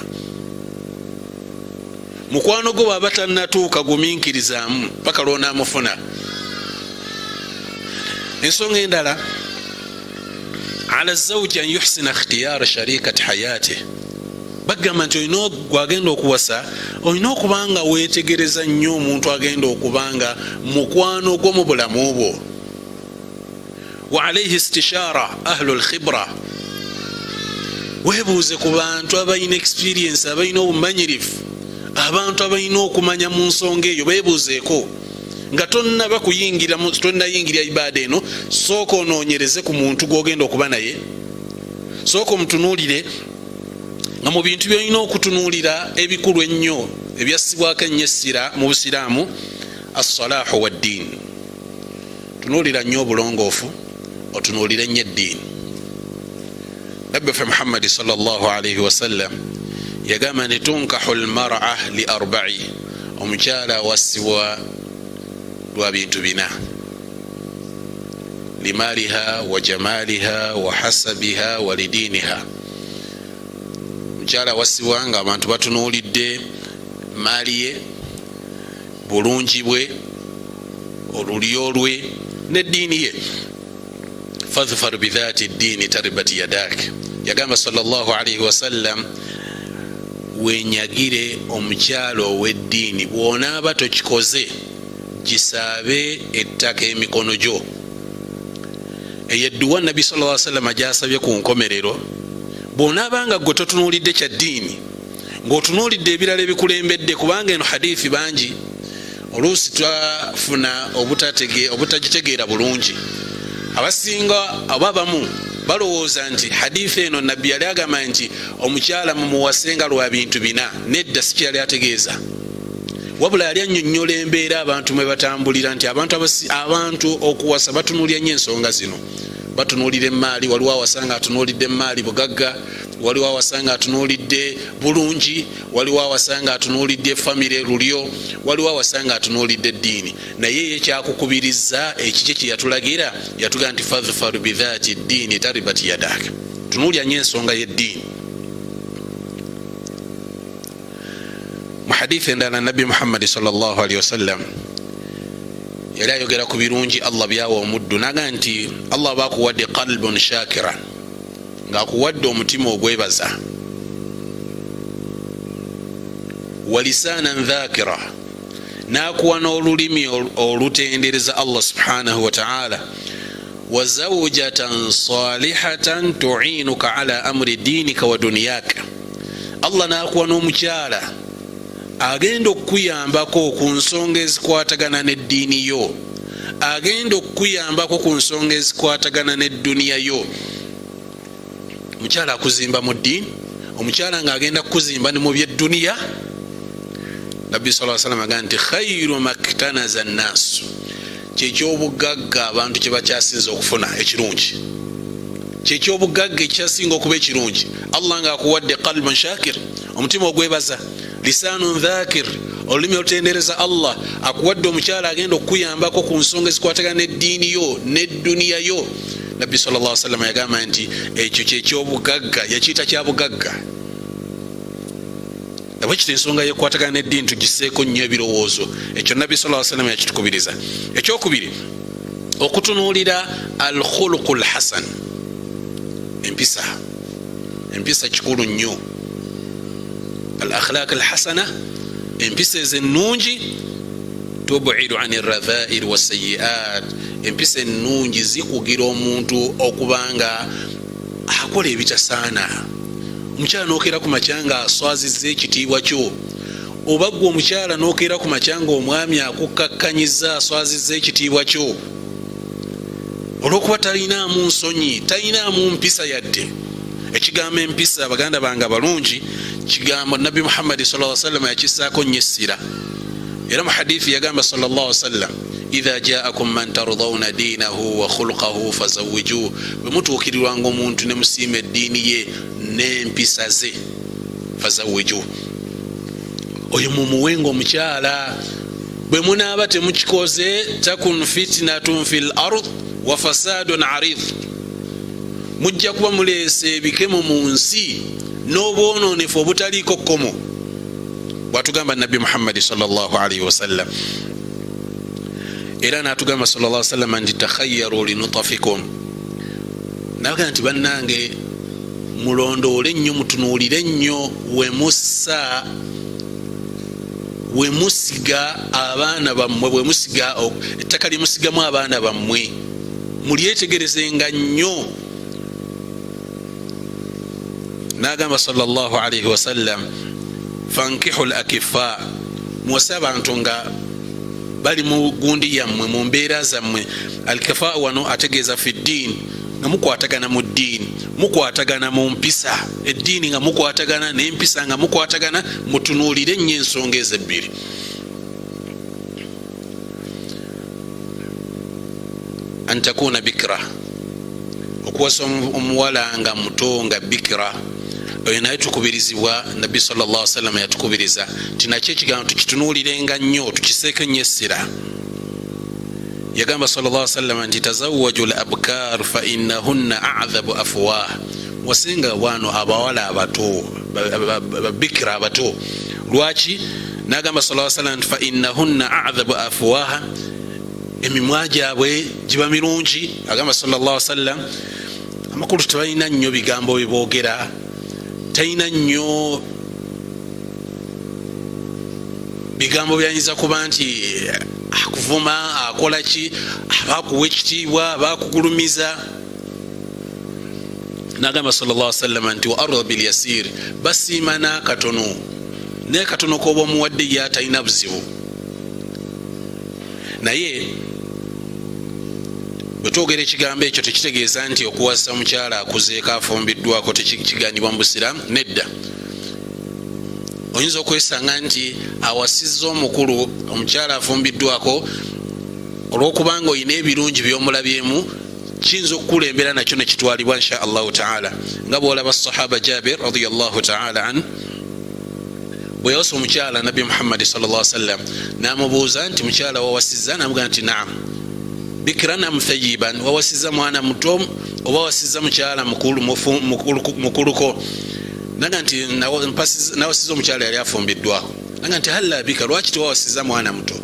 mukwano gwo bw'aba tannatuuka gumiikirizaamu paka lw'onaamufuna ensonga endala ala zawji an yuhsina ikhtiyara sharikati hayati bagamba nti olina gwagenda okuwasa olina okubanga weetegereza nnyo omuntu agenda okubanga mukwano gwo mu bulamu bwo wa alaihi istishara ahlu lkhibra weebuuze ku bantu abalina experience abalina obumanyirifu abantu abalina okumanya mu nsonga eyo beebuuzeeko nga tonnaba tonnayingira ibaada eno sooka onoonyereze ku muntu gw'ogenda okuba naye sooka omutunuulire nga mu bintu byolina okutunuulira ebikulu ennyo ebyassibwako ennyo essira mu busiraamu assalahu waddiini. Tunuulira nnyo obulongoofu, otunuulire nnyo eddiini. Nabbi waffe Muhammadi sallallahu alaihi wasallam yagamba nti tunkahu lmar'a li arba'i, omukyala awassibwa lwa bintu bina: limaliha wa jamaliha wa hasabiha wa lidiiniha. Omukyala awassibwa nga abantu batunuulidde maali ye, bulungi bwe, olulyo lwe n'eddiini ye. Fadhfar bidhati ddiini taribat yadak. Yagamba sallallahu alaihi wasallam, wenyagire omukyalo ow'eddiini, bw'onaaba tokikoze gisaabe ettaka emikono gyo. Eyedduwa Nabbi sallallahu alaihi wasallam gyasabye ku nkomerero, bw'onaabanga gwe totunuulidde kya ddiini ng'otunuulidde ebirala ebikulembedde, kubanga eno hadithi bangi oluusi twafuna obutagitegeera bulungi. Abasinga oba abamu balowooza nti hadithi eno Nabbi yali agamba nti omukyala mumuwasenga lwa bintu bina. Nedda si kyali ategeeza, wabula yali annyonnyola embeera abantu mwe batambulira, nti abantu okuwasa batunuulira nnyo ensonga zino. Batunuulira emaali, waliwo awasanga atunuulidde emaali bugagga, waliwo awasanga atunuulidde bulungi, waliwo awasanga atunuulidde famire lulyo, waliwo awasanga atunuulidde eddiini. Naye ye kyakukubiriza ekiki kye yatulagira, yatuga nti fadhfar bidhati ddiini taribat yadak. Tunuulya nnyo ensonga y'eddiini. Mu hadithi endala Nabbi Muhammadi sallallahu alaihi wasallam yali ayogera ku birungi Allah byawa omuddu, naga nti Allah bakuwadde qalbun shakira, ng'akuwadde omutima ogwebaza, walisanan dhakira, n'akuwa n'olulimi olutendereza Allah subhanahu wa ta'ala, wa zawjatan salihatan tu'inuka ala amri dinika wa dunyaka. Allah n'akuwa n'omukyala agenda okuyambako ku nsonga ezikwatagana n'eddiini yo, agenda okuyambako ku nsonga ezikwatagana n'edduniya yo. Omukyala akuzimba mu ddiini, omukyala ng'agenda kukuzimba ne mu by'edduniya. Nabbi sallallahu alaihi wasallam agamba nti khairu maktanaza nnas, kyekyobugagga abantu kye bakyasinza okufuna ekirungi, kyekyobugagga ekyasinga okuba ekirungi. Allah ng'akuwadde qalbun shakir, omutima ogwebaza, lisanun dhakir, olulimi olutendereza Allah, akuwadde omukyala agenda okuyambako ku nsonga ezikwatagana n'eddiini yo n'edduniya yo. Nabbi sallallahu alaihi wasallam yagamba nti ekyo kyekyobugagga, yakiyita kya bugagga. Nabwekiti ensonga yekwatagana n'eddiini tugiseeko nnyo ebirowoozo. Ekyo Nabbi sallallahu alaihi wasallam yakitukubiriza. Ekyokubiri, okutunuulira al-khuluqul hasan, empisa kikulu nnyo. Al-akhlaq al-hasana, empisa ez'ennungi, tubu'idu ani radha'ir wa sayyi'at. Empisa ennungi zikugira omuntu okubanga akola ebitasaana. Omukyala n'okeera ku makyanga aswazizza ekitiibwa kyo, oba gwe omukyala n'okeera ku makyanga omwami akukkakkanyiza aswazizza ekitiibwa kyo, olw'okuba talinaamu nsonyi, talinaamu mpisa yadde. Ekigambo empisa, baganda bange abalungi, kigambo Nabbi Muhammadi sallallahu alaihi wasallam yakissaako nnyo essira. Era mu hadithi yagamba sallallahu alaihi wasallam, idha ja'akum man tardawna dinahu wa khuluquhu fazawwijuhu. Bwe mutuukirirwanga omuntu ne musiima eddiini ye n'empisa ze, fazawwijuhu, oyo mumuwenga omukyala. Bwe munaaba temukikoze, takun fitnatun fil ard wa fasadun arid, mujja kuba muleese ebikemo mu nsi n'obwonoonefu obutaliiko kkomo, bw'atugamba Nabbi Muhammadi sallallahu alaihi wasallam. Era n'atugamba sallallahu alaihi wasallam nti takhayyaru linutafikum, naga nti bannange mulondoole nnyo, mutunuulire nnyo we musiga abaana bammwe, bwe musiga ettaka lye musigamu abaana bammwe, mulyetegerezenga nnyo. N'agamba sallallahu alaihi wasallam, fankihul akifa, muwase abantu nga bali mu gundi yammwe, mu mbeera zammwe. Al-kifa wano ategeeza fi ddiin, nga mukwatagana mu ddiini, mukwatagana mu mpisa, eddiini nga mukwatagana n'empisa nga mukwatagana, mutunuulire ennyo ensonga ezebbiri. Antakuna bikira, okuwasa omuwala nga muto nga bikira, oyo naye tukubirizibwa. Nabbi sallallahu alaihi wasallam yatukubiriza tinakyo ekigambo tukitunuulirenga nnyo, tukiseeko nnyo essira. Yagamba sallallahu alaihi wasallam nti tazawwaju al-abkar fa innahunna a'dhabu afwah, wasinga wano abawala abato, babikira abato. Lwaki? Nagamba sallallahu alaihi wasallam fa innahunna a'dhabu afwah, emimwa gyabwe giba mirungi. Agamba sallallahu alaihi wasallam amakulu tebalina nnyo bigambo byeboogera, talina nnyo bigambo byayinza kuba nti akuvuma, akola ki, abakuwa ekitiibwa, abakugulumiza. Nagamba sallallahu alaihi wasallam nti wa arda bil yasir, basiima n'akatono, naye katono k'oba omuwadde ye atalina buzibu. Naye bwe twogera ekigambo ekyo tekitegeeza nti okuwasa omukyala akuzeeko afumbiddwako tekiganibwa mu Busiraamu. Nedda, oyinza okwesanga nti awasizza omukulu, omukyala afumbiddwako, olw'okubanga olina ebirungi by'omulabyemu, kiyinza okukulembera nakyo nekitwalibwa insha Allahu taala, nga bw'olaba sahaba Jabir radiyallahu taala an bwe yawasa omukyala Nabbi Muhammad sallallahu alaihi wasallam, n'amubuuza nti mukyala wawasizza? N'amugamba nti naam. Bikran am thayiban, wawasizza mwana muto oba wawasizza mukyala mukuluko? Naga nti nawasizza omukyala yali afumbiddwako. Naga nti halla bika, lwaki tewawasizza mwana muto?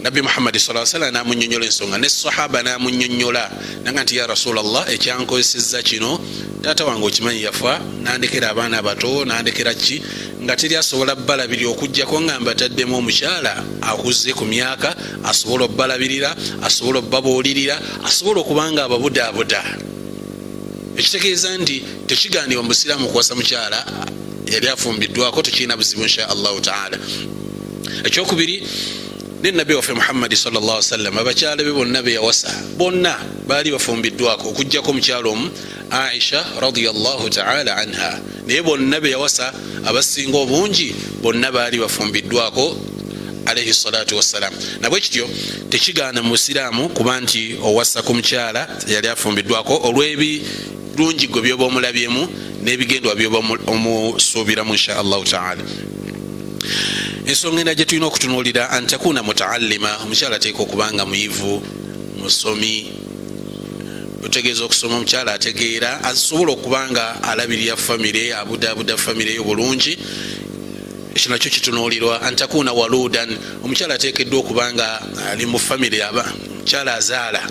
Nabbi Muhammad sallallahu alaihi wasallam n'amunnyonnyola ensonga, ne sahaba n'amunnyonnyola. Naga nti ya Rasulallah, ekyankozesezza kino, taata wange okimanyi yafa, nandekera abaana abato, nandekera ki, nga teri asobola balabirira okujjako nga mbataddemu omukyala akuze ku myaka, asobola obbalabirira, asobola obbabuulirira, asobola okubanga ababudaabuda. Ekitegeeza nti tekigaanibwa mu Busiraamu kuwasa mukyala yali afumbiddwako, tekirina buzibu insha Allahu taala. Ekyokubiri, ne Nabbi waffe Muhammad sallallahu alaihi wasallam abakyala be bonna be yawasa bonna baali bafumbiddwako okujjako omukyala omu, Aisha radiyallahu taala anha, naye bonna be yawasa abasinga obungi bonna baali bafumbiddwako alayhi salatu wassalam. Nabwe kityo tekigaana mu Busiraamu kuba nti owasa ku mukyala yali afumbiddwako olw'ebirungi gwe byoba omulabyemu n'ebigendwa byoba omusuubiramu insha Allahu taala. Ensonga endala gye tulina okutunuulira, antakuna mutaallima, omukyala ateeka okubanga muyivu, musomi. Otegeeza okusoma omukyala ategeera, asobola okubanga alabirira famire, abudaabuda famire yo bulungi. Ekyo nakyo kitunuulirwa. Antakuna waludan, omukyala ateekeddwa okubanga ali mu famire, omukyala azaala.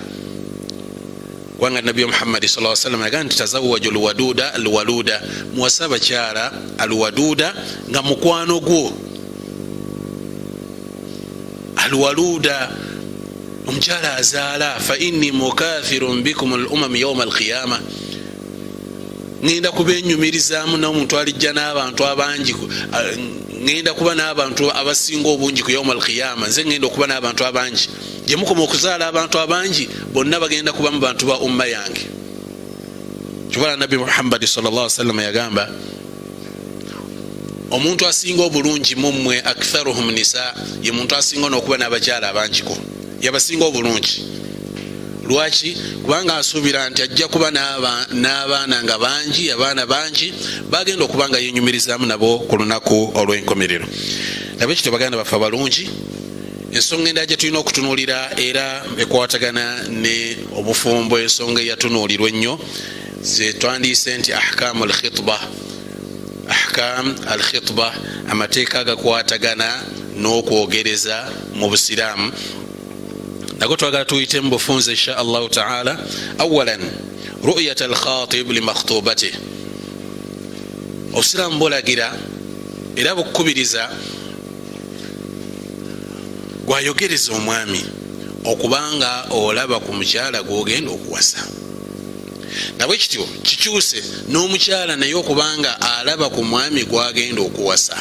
Kubanga Nabbi Muhammad sallallahu alaihi wasallam yagamba nti tazawwaju alwaluda, muwasa abakyala alwaduda nga mukwano gwo. Alwaluda, omukyala azaala, fa inni mukathirun bikum al-umam yawm al-qiyamah, ngenda kubenyumirizaamu n'omuntu alijja n'abantu abangi, ngenda kuba n'abantu abasinga obungi ku yawm al-qiyamah, nze ngenda okuba n'abantu abangi. Gye mukoma okuzaala abantu abangi, bonna bagenda kuba mu bantu ba umma yange. Kibala Nabbi Muhammad sallallahu alaihi wasallam yagamba, omuntu asinga obulungi mummwe aktharuhum nisa, ye muntu asinga n'okuba n'abakyala abangiko, yabasinga obulungi. Lwaki? Kubanga asuubira nti ajja kuba n'abaana nga bangi, abaana bangi bagenda okubanga yenyumirizaamu nabo ku lunaku olw'enkomerero. Nabwe kityo baganda baffe abalungi, ensonga endala gye tulina okutunuulira era ekwatagana ne obufumbo, ensonga eyatunuulirwa ennyo ze twandiise nti ahkamu al-khitba. Ahkam al-khitba, amateeka agakwatagana n'okwogereza mu Busiraamu, nago twagala tuyite mu bufunze insha Allahu taala. Awalan, ru'yat al-khatib li makhtubati, Obusiraamu bulagira era bukubiriza gwayogereza omwami okubanga olaba ku mukyala gwogenda okuwasa. Nabwe kityo kikyuse n'omukyala naye okubanga alaba ku mwami gwagenda okuwasa.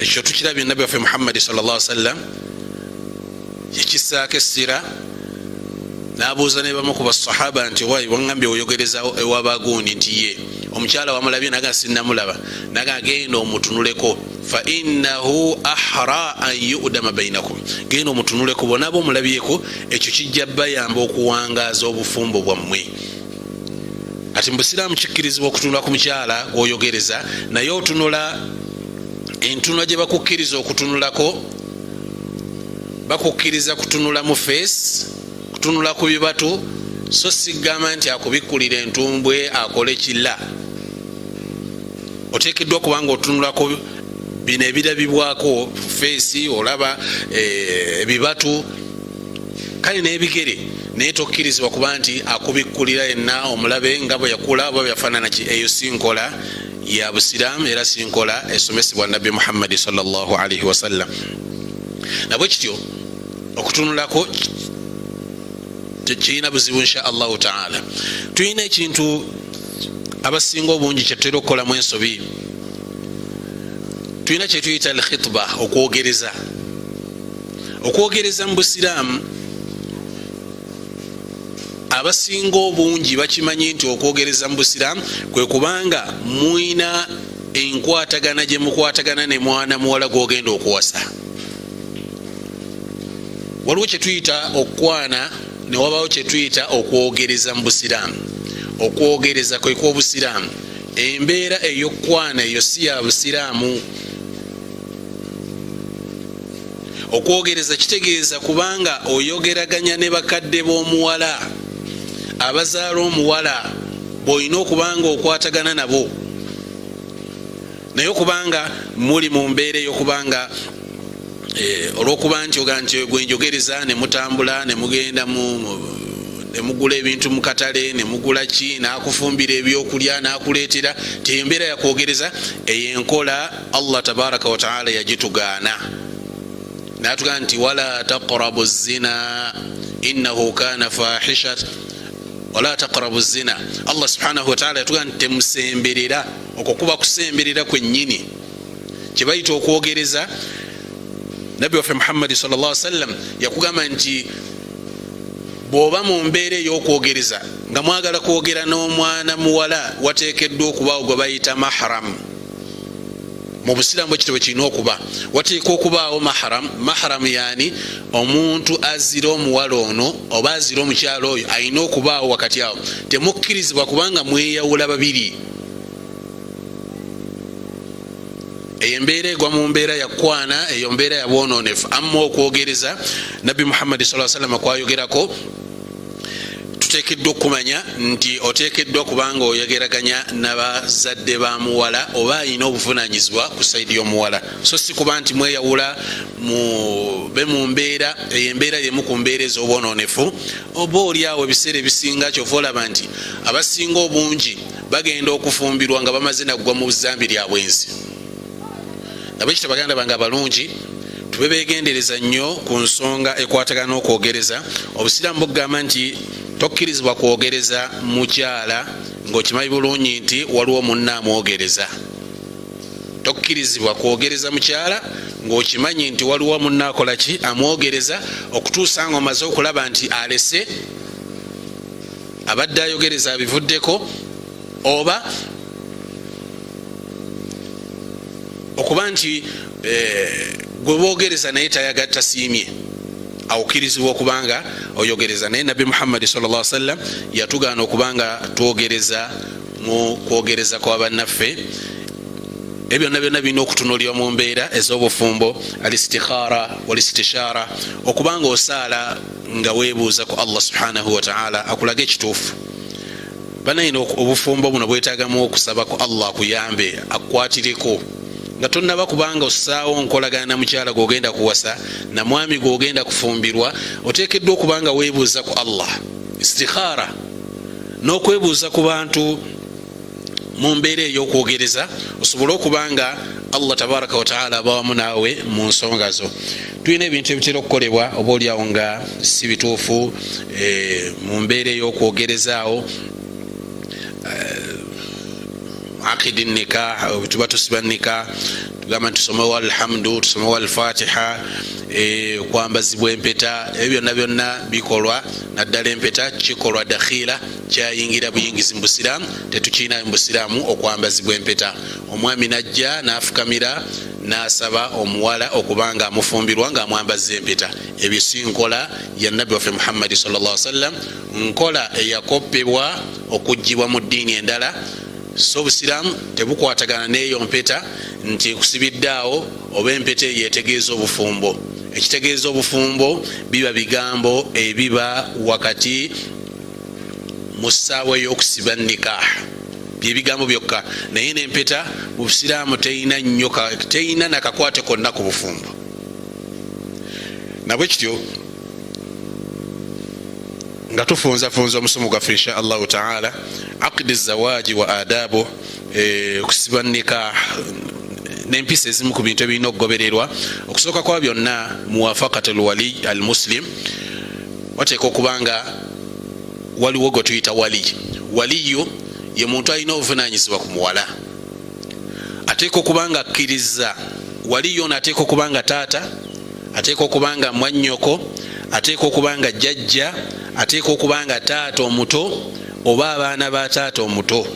Ekyo tukirabye Nabbi waffe Muhammad sallallahu alaihi wasallam yakissaako essira nabuuza ne bamu ku basahaba nti wayi wangambye oyogereza ewabagundi nti ye omukyala wamulabye naga sinnamulaba naga genda omutunuleko fa innahu ahra an yu'dama bainakum genda omutunuleko bonaba omulabyeko ekyo kijja bayamba okuwangaaza obufumbo bwammwe. Ati mbusiraamu kikkirizibwa okutunula ku mukyala gwoyogereza naye otunula entunula gye bakukkiriza okutunulako bakukkiriza kutunula mu face kutunula ku bibatu so sigamba nti akubikkulira entumbwe akole killa. Oteekeddwa kubanga otunulako bino ebirabibwako face olaba ebibatu kale n'ebigere naye tokkirizibwa kuba nti akubikkulira yenna omulabe nga bwe yakula oba byafaanana ki. Eyo sinkola ya busiraamu era sinkola esomesebwa nabbi Muhammadi sallallahu alaihi wasallam. Nabwe kityo okutunulako tekirina buzibu insha allahu taala. Tulina ekintu abasinga obungi kyetutera okukolamu ensobi. Tulina kyetuyita al khitba, okwogereza. Okwogereza mu busiraamu abasinga obungi bakimanyi nti okwogereza mu busiraamu kwe kubanga mwina enkwatagana gye mukwatagana ne mwana muwala gwogenda okuwasa. Waliwo kyetuyita okukwana ne wabaawo kyetuyita okwogereza mu busiraamu. Okwogereza kwe kw'obusiraamu. Embeera ey'okukwana eyo si ya busiraamu. Okwogereza kitegeeza kubanga oyogeraganya ne bakadde b'omuwala abazaala omuwala bw'olina okubanga okwatagana nabo naye okubanga muli mu mbeera ey'okubanga olw'okuba nti oga nti gwenjogereza ne mutambula ne mugenda ne mugula ebintu mu katale ne mugula ki n'akufumbira ebyokulya n'akuleetera tembeera yakwogereza eyo enkola Allah tabaraka wa taala yagitugaana n'atugaa nti wala taqrabu zina innahu kana fahishat wala taqrabu zina. Allah subhanahu wa taala yatugaa nti temusemberera. Okwo kuba kusemberera kwennyini kyebayita okwogereza. Nabbi waffe Muhammadi sallallahu alaihi wasallam yakugamba nti bw'oba mu mbeera ey'okwogereza nga mwagala kwogera n'omwana muwala wateekeddwa okubaawo gwe bayita mahram. Mu busiraamu ekitabo kirina okuba wateekwa okubaawo mahram. Mahram yani omuntu azira omuwala ono oba azira omukyala oyo alina okubaawo wakati awo. Temukkirizibwa kubanga mweyawula babiri. Eyo embeera egwa mu mbeera yakwana, eyo mbeera ya bwonoonefu. Amma okwogereza Nabbi Muhammadi sallallahu alaihi wasallam kwayogerako tuteekeddwa okumanya nti oteekeddwa kubanga oyogeraganya n'abazadde ba muwala oba alina obuvunaanyizibwa ku sayidi y'omuwala. So si kuba nti mweyawula be mu mbeera eyo embeera yemu ku mbeera ez'obwonoonefu. Oba oliawo ebiseera ebisinga kyova olaba nti abasinga obungi bagenda okufumbirwa nga bamaze naggwa mu zambi lya bwenzi. Nabwekityo baganda bange abalungi tube beegendereza nnyo ku nsonga ekwatagana n'okwogereza. Obusiraamu bugamba nti tokkirizibwa kwogereza mukyala ng'okimanyi bulungi nti waliwo munna amwogereza. Tokkirizibwa kwogereza mukyala ng'okimanyi nti waliwo munna akola ki amwogereza okutuusa nga omaze okulaba nti alese abadde ayogereza abivuddeko oba okuba nti gwe boogereza naye tasiimye awukirizibwa okubanga oyogereza. Naye Nabbi Muhammadi sallallahu alaihi wasallam yatugaana okubanga twogereza mu kwogereza kwa bannaffe. Ebyo byonna birina okutunuulirwa mu mbeera ez'obufumbo al-istikhara wal-istishara okubanga osaala nga weebuuza ku Allah subhanahu wa ta'ala akulaga ekituufu. Banayina obufumbo buno bwetaagamu okusaba ku Allah akuyambe akukwatireko nga tonnaba kubanga ossaawo nkolagana na mukyala gw'ogenda kuwasa na mwami gw'ogenda kufumbirwa. Oteekeddwa okubanga weebuuza ku Allah istikhara n'okwebuuza ku bantu mu mbeera ey'okwogereza osobole okubanga Allah tabaraka wa taala abawamu naawe mu nsonga zo. Tulina ebintu ebitera okukolebwa oba oliawo nga si bituufu mu mbeera ey'okwogerezaawo. Aqidi nikah tuba tusiba nikah tugamba nti tusomewo alhamdu tusomewo alfatiha kwambazibwa empeta, ebyo byonna bikolwa. Naddala empeta kikolwa dakhila, kyayingira buyingizi mu Busiraamu, tetukina mu Busiraamu okwambazibwa empeta. Omwami najja n'afukamira n'asaba omuwala okubanga amufumbirwa ng'amwambazza empeta. Ebyo si nkola ya Nabbi waffe Muhammad sallallahu alaihi wasallam, nkola eyakoppebwa okuggyibwa mu ddiini endala. So Obusiraamu tebukwatagana n'eyo mpeta nti nkusibiddaawo oba empeta yetegeeza obufumbo. Ekitegeeza obufumbo biba bigambo ebiba wakati mu ssaawa ey'okusiba nikah, byebigambo byokka. Naye n'empeta mu Busiraamu teyina nakakwate konna ku bufumbo. Nabwe kityo nga tufunzafunza omusomo gwaffe insha Allahu taala aqdi zawaaji wa adabu, okusiba nikah n'empisa ezimu ku bintu ebirina okugobererwa. Okusooka kwa byonna muwafaqatul wali al muslim, wateeka okubanga waliwo gwe tuyita wali. Waliyo ye muntu alina obuvunaanyizibwa ku muwala, ateeka okubanga akkiriza. Waliyo ono ateeka okubanga taata, ateeka okubanga mwannyoko, ateeka okubanga jjajja, ateeka okubanga taata omuto oba abaana ba taata omuto,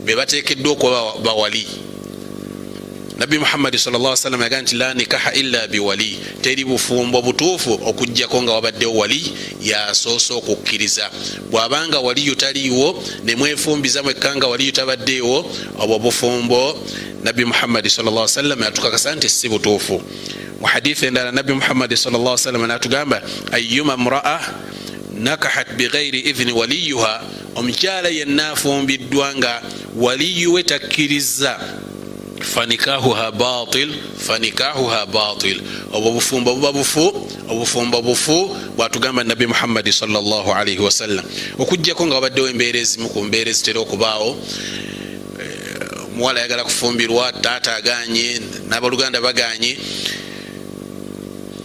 be bateekeddwa okuba bawali. Nabbi Muhammad sallallahu alaihi wasallam yagaa nti la nikaha illa biwali, teri bufumbo butuufu okujjako nga wabaddewo wali yasoose okukkiriza. Bw'abanga waliyo taliiwo ne mwefumbiza mwekka nga waliyo tabaddeewo, obwo bufumbo Nabbi Muhammad sallallahu alaihi wasallam yatukakasa nti si butuufu. Mu hadithi endala Nabbi Muhammad sallallahu alaihi wasallam natugamba ayyuma mraa nakahat bighairi idhni waliyuha, omukyala yenna afumbiddwa nga waliyuwe takkiriza, fanikahuha batil, obwo bufumbo buba bufu, obufumbo bufu bwatugamba Nabbi Muhammad sallallahu alaihi wasallam. Okujjako nga wabaddewo embeera ezimu ku mbeera ezitera okubaawo, muwala ayagala kufumbirwa, taata aganye, n'abaluganda baganye,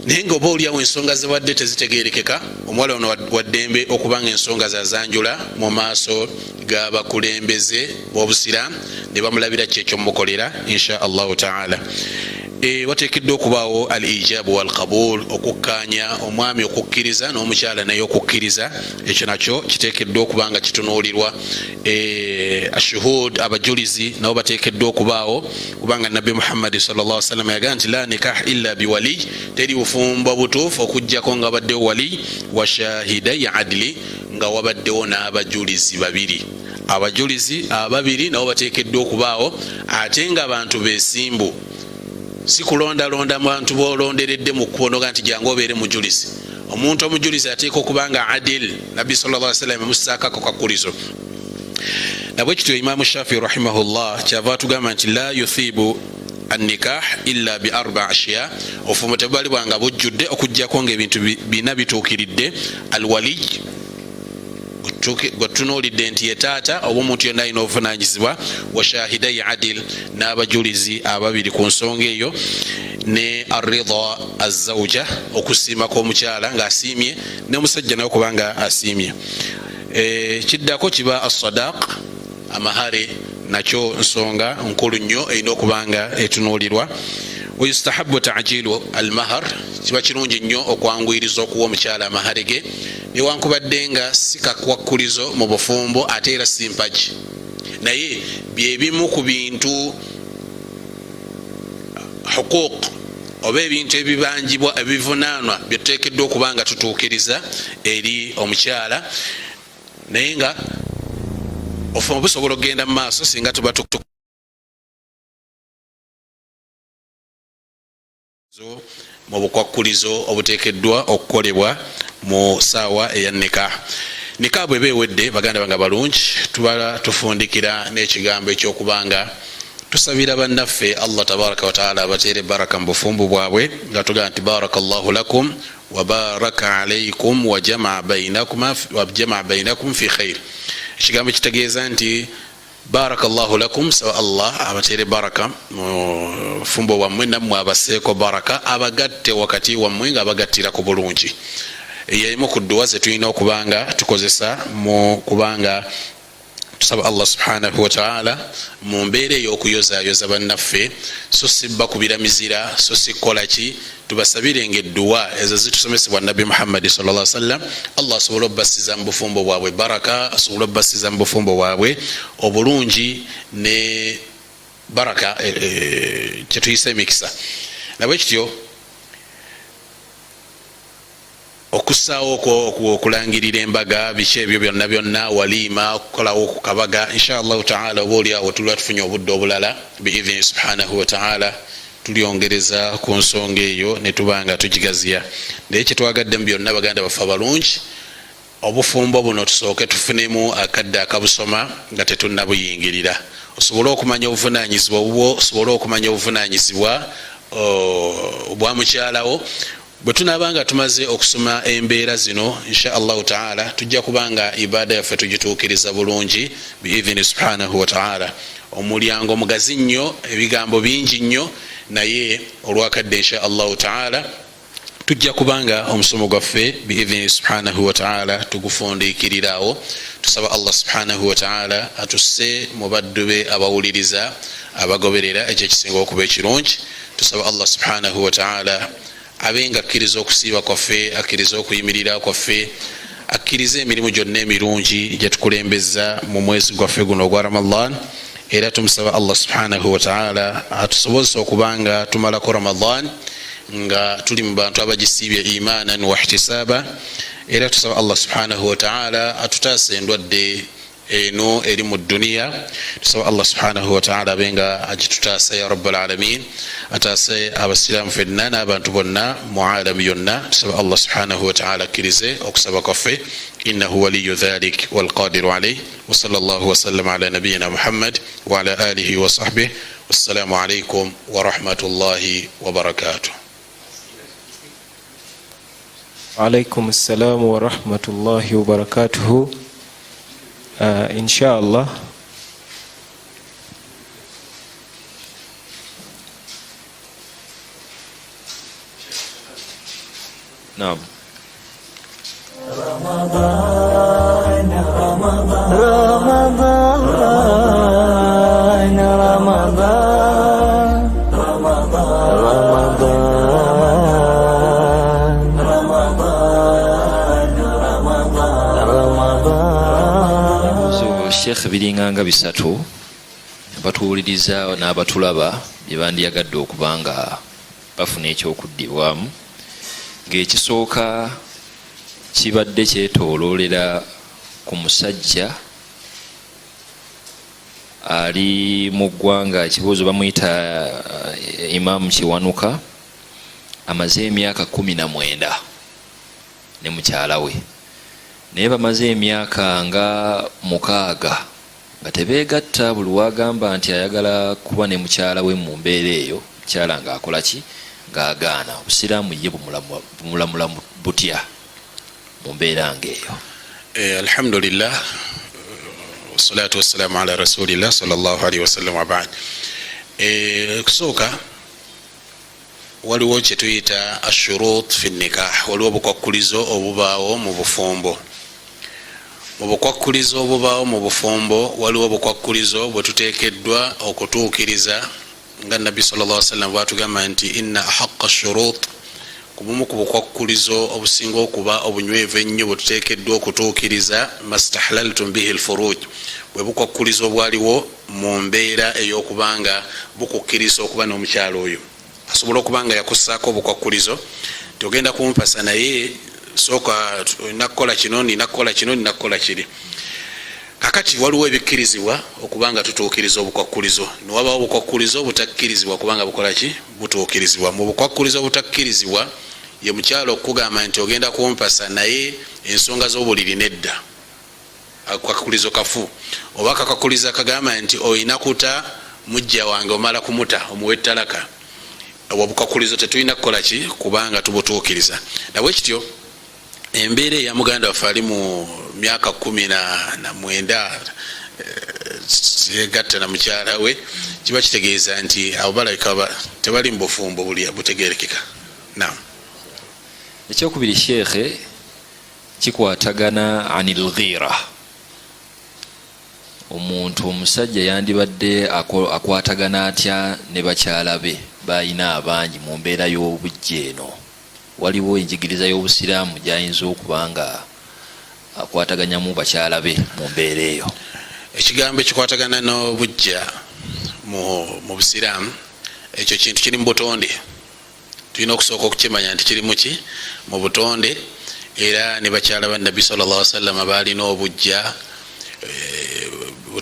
naye nga oba oliawo ensonga zibadde tezitegeerekeka, omuwala ono waddembe okubanga ensonga zazanjula mu maaso g'abakulembeze b'Obusiraamu ne bamulabira kyekyo mukolera insha Allahu taala. Wateekeddwa okubaawo al ijabu wal qabul, okukkaanya, omwami okukkiriza n'omukyala naye okukkiriza. Ekyo nakyo kiteekeddwa okubanga kitunuulirwa. Ashuhud, abajulizi nabo bateekeddwa okubaawo, kubanga Nabbi Muhammad sallallahu alaihi wasallam yagaa nti la nikah illa biwali, teri bufumbo butuufu okujjako nga wabaddewo wali wa shahidai adli, nga wabaddewo n'abajulizi babiri. Abajulizi ababiri nabo bateekeddwa okubaawo, ate nga abantu beesimbu, si kulondalonda bantu bolonderedde mu kubonoga nti jangu obeere mujulizi. Omuntu omujulizi ateeka okubanga adil. Nabbi sallallahu alaihi wasallam yamusaakako kakulizo. Nabwe kityo Imaamu Shafii rahimahullah kyava atugamba nti la yuthibu annikah illa bi arba ashiya, ofumo tebubalibwanga bujjudde okujjako ng'ebintu bina bituukiridde. Alwali gwetunuulidde nti ye taata oba omuntu yonna alina obuvunaanyizibwa, wa shahidai adil, n'abajulizi ababiri ku nsonga eyo, ne arida azawuja, okusiima kw'omukyala ng'asiimye, n'omusajja naye okubanga asiimye. Kiddako kiba as-sadaq, amahare, nakyo nsonga nkulu nnyo erina okubanga etunuulirwa. Wayustahabu ta'jilu al-mahar, kiba kirungi nnyo okwanguyiriza okuwa omukyala amahare ge, newankubadde nga si kakwakulizo mu bufumbo ate era si mpagi, naye byebimu ku bintu huquuq oba ebintu ebibanjibwa ebivunaanwa byetuteekeddwa okubanga tutuukiriza eri omukyala, naye nga ofumo busobola okugenda mu maaso singa tuba mu bukwakulizo obuteekeddwa okukolebwa mu ssaawa eya nikah. Nikah bw'eba ewedde, baganda bange balungi, tubala tufundikira n'ekigambo ekyokubanga tusabira bannaffe Allah tabaraka wa taala abateere baraka mu bufumbo bwabwe, nga tugamba nti barakallahu lakum wa baraka alaykum wa jamaa bainakum fi khair. Ekigambo kitegeeza nti barakallahu lakum, sawa Allah abateere baraka mu fumbo bwammwe, nammwe abaseeko baraka, abagatte wakati wammwe nga abagattira ku bulungi. Yemu ku dduwa ze tulina okubanga tukozesa mu kubanga tusaba Allah subhanahu wa ta'ala mu mbeera ey'okuyozayoza bannaffe, so si bakubira mizira, so si kukola ki, tubasabirenga edduwa ezo zitusomesebwa Nabbi Muhammad sallallahu alaihi wasallam. Allah asobole obbasiza mu bufumbo bwabwe baraka, asobole obbasiza mu bufumbo bwabwe obulungi ne baraka, kyetuyisa emikisa. Nabwe kityo okusaawo okulangirira embaga, biki ebyo byonna byonna, waliima, okukolawo ku kabaga, inshallah ta'ala oba oliawo tulwa tufunye obudde obulala biidhini subhanahu wa ta'ala tulyongereza ku nsonga eyo ne tubanga tugigaziya. Naye kyetwagadde mu byonna baganda baffe abalungi, obufumbo buno tusooke tufunemu akadde akabusoma nga tetunnabuyingirira, osobole okumanya obuvunanyizibwa obwo, osobole okumanya obuvunanyizibwa obwa mukyalawo. Bwe tunaabanga tumaze okusoma embeera zino, insha allahu ta'ala tujja kubanga ibada yaffe tugituukiriza bulungi biidhini subhanahu wa ta'ala. Omulyango mugazi nnyo, ebigambo bingi nnyo, naye olwakadde insha allahu ta'ala tujja kubanga omusomo gwaffe biidhini subhanahu wa ta'ala tugufundiikirirawo. Tusaba Allah subhanahu wa ta'ala atusse mu baddu be abawuliriza abagoberera ekyo ekisinga okuba ekirungi. Tusaba Allah subhanahu wa ta'ala abenga akkiriza okusiiba kwaffe, akkiriza okuyimirira kwaffe, akkiriza emirimu gyonna emirungi gyetukulembeza mu mwezi gwaffe guno ogwa Ramadan. Era tumusaba Allah subhanahu wa ta'ala atusobozesa okubanga tumalako Ramadan nga tuli mu bantu abagisiibye imanan wa ihtisaba. Era tusaba Allah subhanahu wa ta'ala atutaase endwadde eno eri mu duniya. Tusaba Allah subhanahu wa ta'ala benga agitutaasa ya rabbal alamin, ataase abasiraamu fenna n'abantu bonna mu alami yonna. Tusaba Allah subhanahu wa ta'ala akkirize okusaba kwaffe, innahu waliyu dhalik wal qadiru alayhi. Wa sallallahu wa sallam ala nabiyyina Muhammad wa ala alihi wa sahbihi. Wassalamu alaykum wa rahmatullahi wa barakatuh. Alaykum assalam wa rahmatullahi wa barakatuh. Inshallah naam. Ramadan, Ramadan, Ramadan, Ramadan, Ramadan, Ramadan, Ramadan. Sheikh biringanga bisatu batuwuliriza n'abatulaba bye bandiyagadde okubanga bafuna ekyokuddibwamu. Ng'ekisooka kibadde kyetooloolera ku musajja ali mu ggwanga, ekibuuzo bamuyita Imam Kiwanuka, amaze emyaka 19 ne mukyala we, naye bamaze emyaka nga 6 nga tebeegatta. Buli wagamba nti ayagala kuba ne mukyala we mu mbeera eyo, mukyala ng'akola ki? Ng'agaana. Obusiraamu ye bumulamula butya mu mbeera ng'eyo? Alhamdulillah, wassalatu wassalamu ala rasulillah sallallahu alaihi wasallam wa ba'd. Kusooka waliwo kyetuyita ashurut fi nikah, waliwo obukwakulizo obubaawo mu bufumbo. Mu bukwakulizo obubaawo mu bufumbo waliwo obukwakulizo bwe tuteekeddwa okutuukiriza, nga Nabbi sallallahu alaihi wasallam bwatugamba nti inna ahaqqa ashurut, kubumu ku bukwakulizo obusinga okuba obunywevu ennyo bwe tuteekeddwa okutuukiriza, mastahlaltum bihi alfuruj, bwe bukwakulizo obwaliwo mu mbeera ey'okubanga bukukkiriza okuba n'omukyalo oyo asobola okubanga yakussaako obukwakulizo nti ogenda kumpasa naye sooka nakkola kino, ninakkola kino, ninakkola kiri. Kakati waliwo ebikkirizibwa okubanga tutuukiriza obukwakulizo, newabaawo obukwakulizo obutakkirizibwa okubanga bukola ki? Butuukirizibwa. Mu bukwakulizo obutakkirizibwa ye mukyalo okugamba nti ogenda kumpasa naye ensonga z'obuliri nedda, akakulizo kafu. Oba kakakuliza kagamba nti oyina kuta mujja wange omala kumuta omuwe ettalaka, obukakulizo tetulina kukola ki? Kubanga tubutuukiriza. Nabwe kityo embeera eya muganda waffe ali mu myaka 19 yegatta na mukyala we, kiba kitegeeza nti abo balabika tebali mu bufumbo buli butegerekeka. Naam. Ekyokubiri Sheikh kikwatagana anil ghira, omuntu omusajja yandibadde akwatagana atya ne bakyala be balina abangi mu mbeera y'obujja eno? Waliwo enjigiriza y'obusiraamu gyayinza okuba nga akwataganyamu bakyala be mu mbeera eyo? Ekigambo ekikwatagana n'obujja mu busiraamu ekyo kintu kiri mu butonde. Tulina okusooka okukimanya nti kiri muki mu butonde, era ne bakyala ba Nabbi sallallahu alaihi wasallam balina obujja.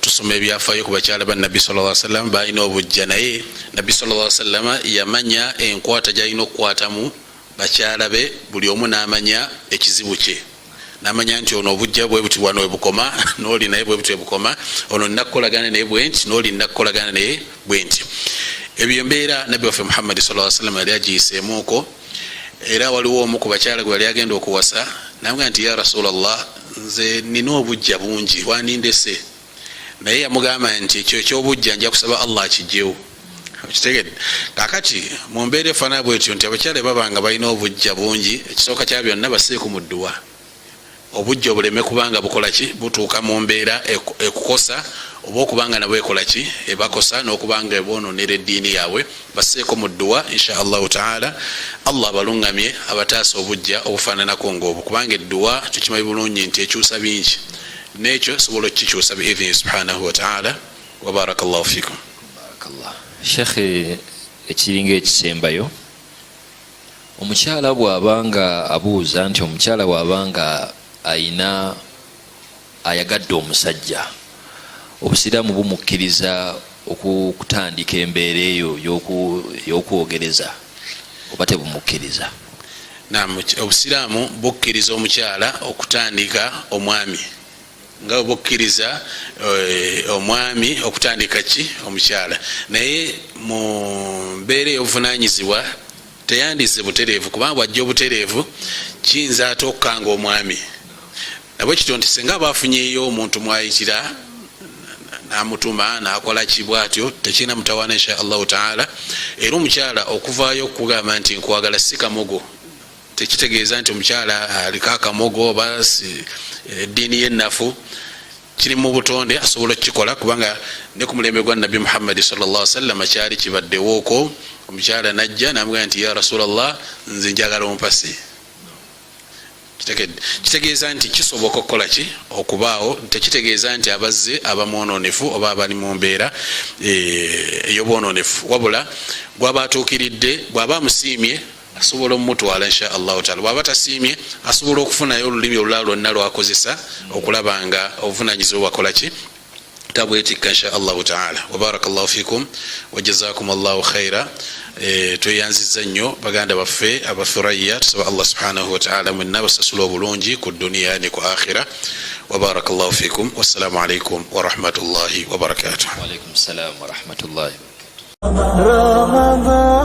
Tusoma ebyafaayo ku bakyala ba Nabbi sallallahu alaihi wasallam balina obujja, naye Nabbi sallallahu alaihi wasallam yamanya enkwata gyalina okukwatamu bakyala be, buli omu n'amanya ekizibu kye, n'amanya nti ono obujja bwe buti wano ebukoma, n'oli naye bwe buti ebukoma, ono nnakukolagana naye bwe nti, n'oli nnakukolagana naye bwe nti. Ebyo mbeera Nabbi waffe Muhammad sallallahu alaihi wasallam yali agiyiseemuuko, era waliwo omu ku bakyala gwe yali agenda okuwasa n'amugamba nti ya Rasulallah, nze nina obujja bungi wanindese. Naye yamugamba nti ekyo ekyobujja nja kusaba Allah akijjewo. Kitegedde kakati mu mbeera efaana bwetyo nti abakyala babanga balina obujja bungi, ekisooka kya byonna baseeku mu dduwa, obujja obuleme kubanga bukola ki butuuka mu mbeera ekukosa, oba okubanga nabo ekola ki ebakosa, n'okubanga eboononera eddiini yaabwe. Baseeko mu dduwa insha allahu taala, Allah balungamye abataasa obujja obufaananako ng'obwo, kubanga edduwa tukimanyi bulungi nti ekyusa bingi, n'ekyo sobola okukikyusa biidhini subhanahu wa taala. Wa barakallahu fikum. Sheikh, ekiringa ekisembayo, omukyala bw'abanga abuuza nti omukyala bw'abanga ayagadde omusajja, obusiraamu bumukkiriza okutandika embeera eyo y'okwogereza oba tebumukkiriza? Naam, obusiraamu bukkiriza omukyala okutandika omwami nga bukkiriza omwami okutandika ki omukyala, naye mu mbeera ey'obuvunanyizibwa teyandize butereevu, kubanga bwajja obutereevu kiyinza ate okukanga omwami. Nabwe kityo nti singa bafunyeyo omuntu mwayitira namutuma nakola kibwatyo, tekirina mutawaana insha allahu taala. Era omukyala okuvaayo okugamba nti nkwagala si kamogo, tekitegeeza nti omukyala aliko akamogo oba eddiini y'ennafu. Kiri mu butonde, asobola okukikola, kubanga ne ku mulembe gwa Nabbi Muhammad sallallahu alaihi wasallam kyali kibaddewooko. Omukyala najja namugamba nti ya Rasulallah, nze njagala ompase. Kitegeeza nti kisoboka okukola ki okubaawo, tekitegeeza nti abazze abamwononefu oba abali mu mbeera ey'obwononefu, wabula gwaba atuukiridde, bw'aba amusiimye asobola omutwala insha allahu taala. Bw'aba tasiimye asobola okufunayo olulimi olulala lwonna lwakozesa okulaba nga obuvunanyizibwa bwakola ki tabwetikka insha allahu taala. Wa barakallahu fikum wa jazakum allahu khaira. Tweyanziza nnyo baganda baffe abafuraya, tusaba Allah subhanahu wa ta'ala mwenna basasula obulungi ku dunia ne ku akhira. Wa barakallahu fikum. Wassalamu alaikum wa rahmatullahi wa barakatuh. Wa alaikum salam wa rahmatullahi. Ramadan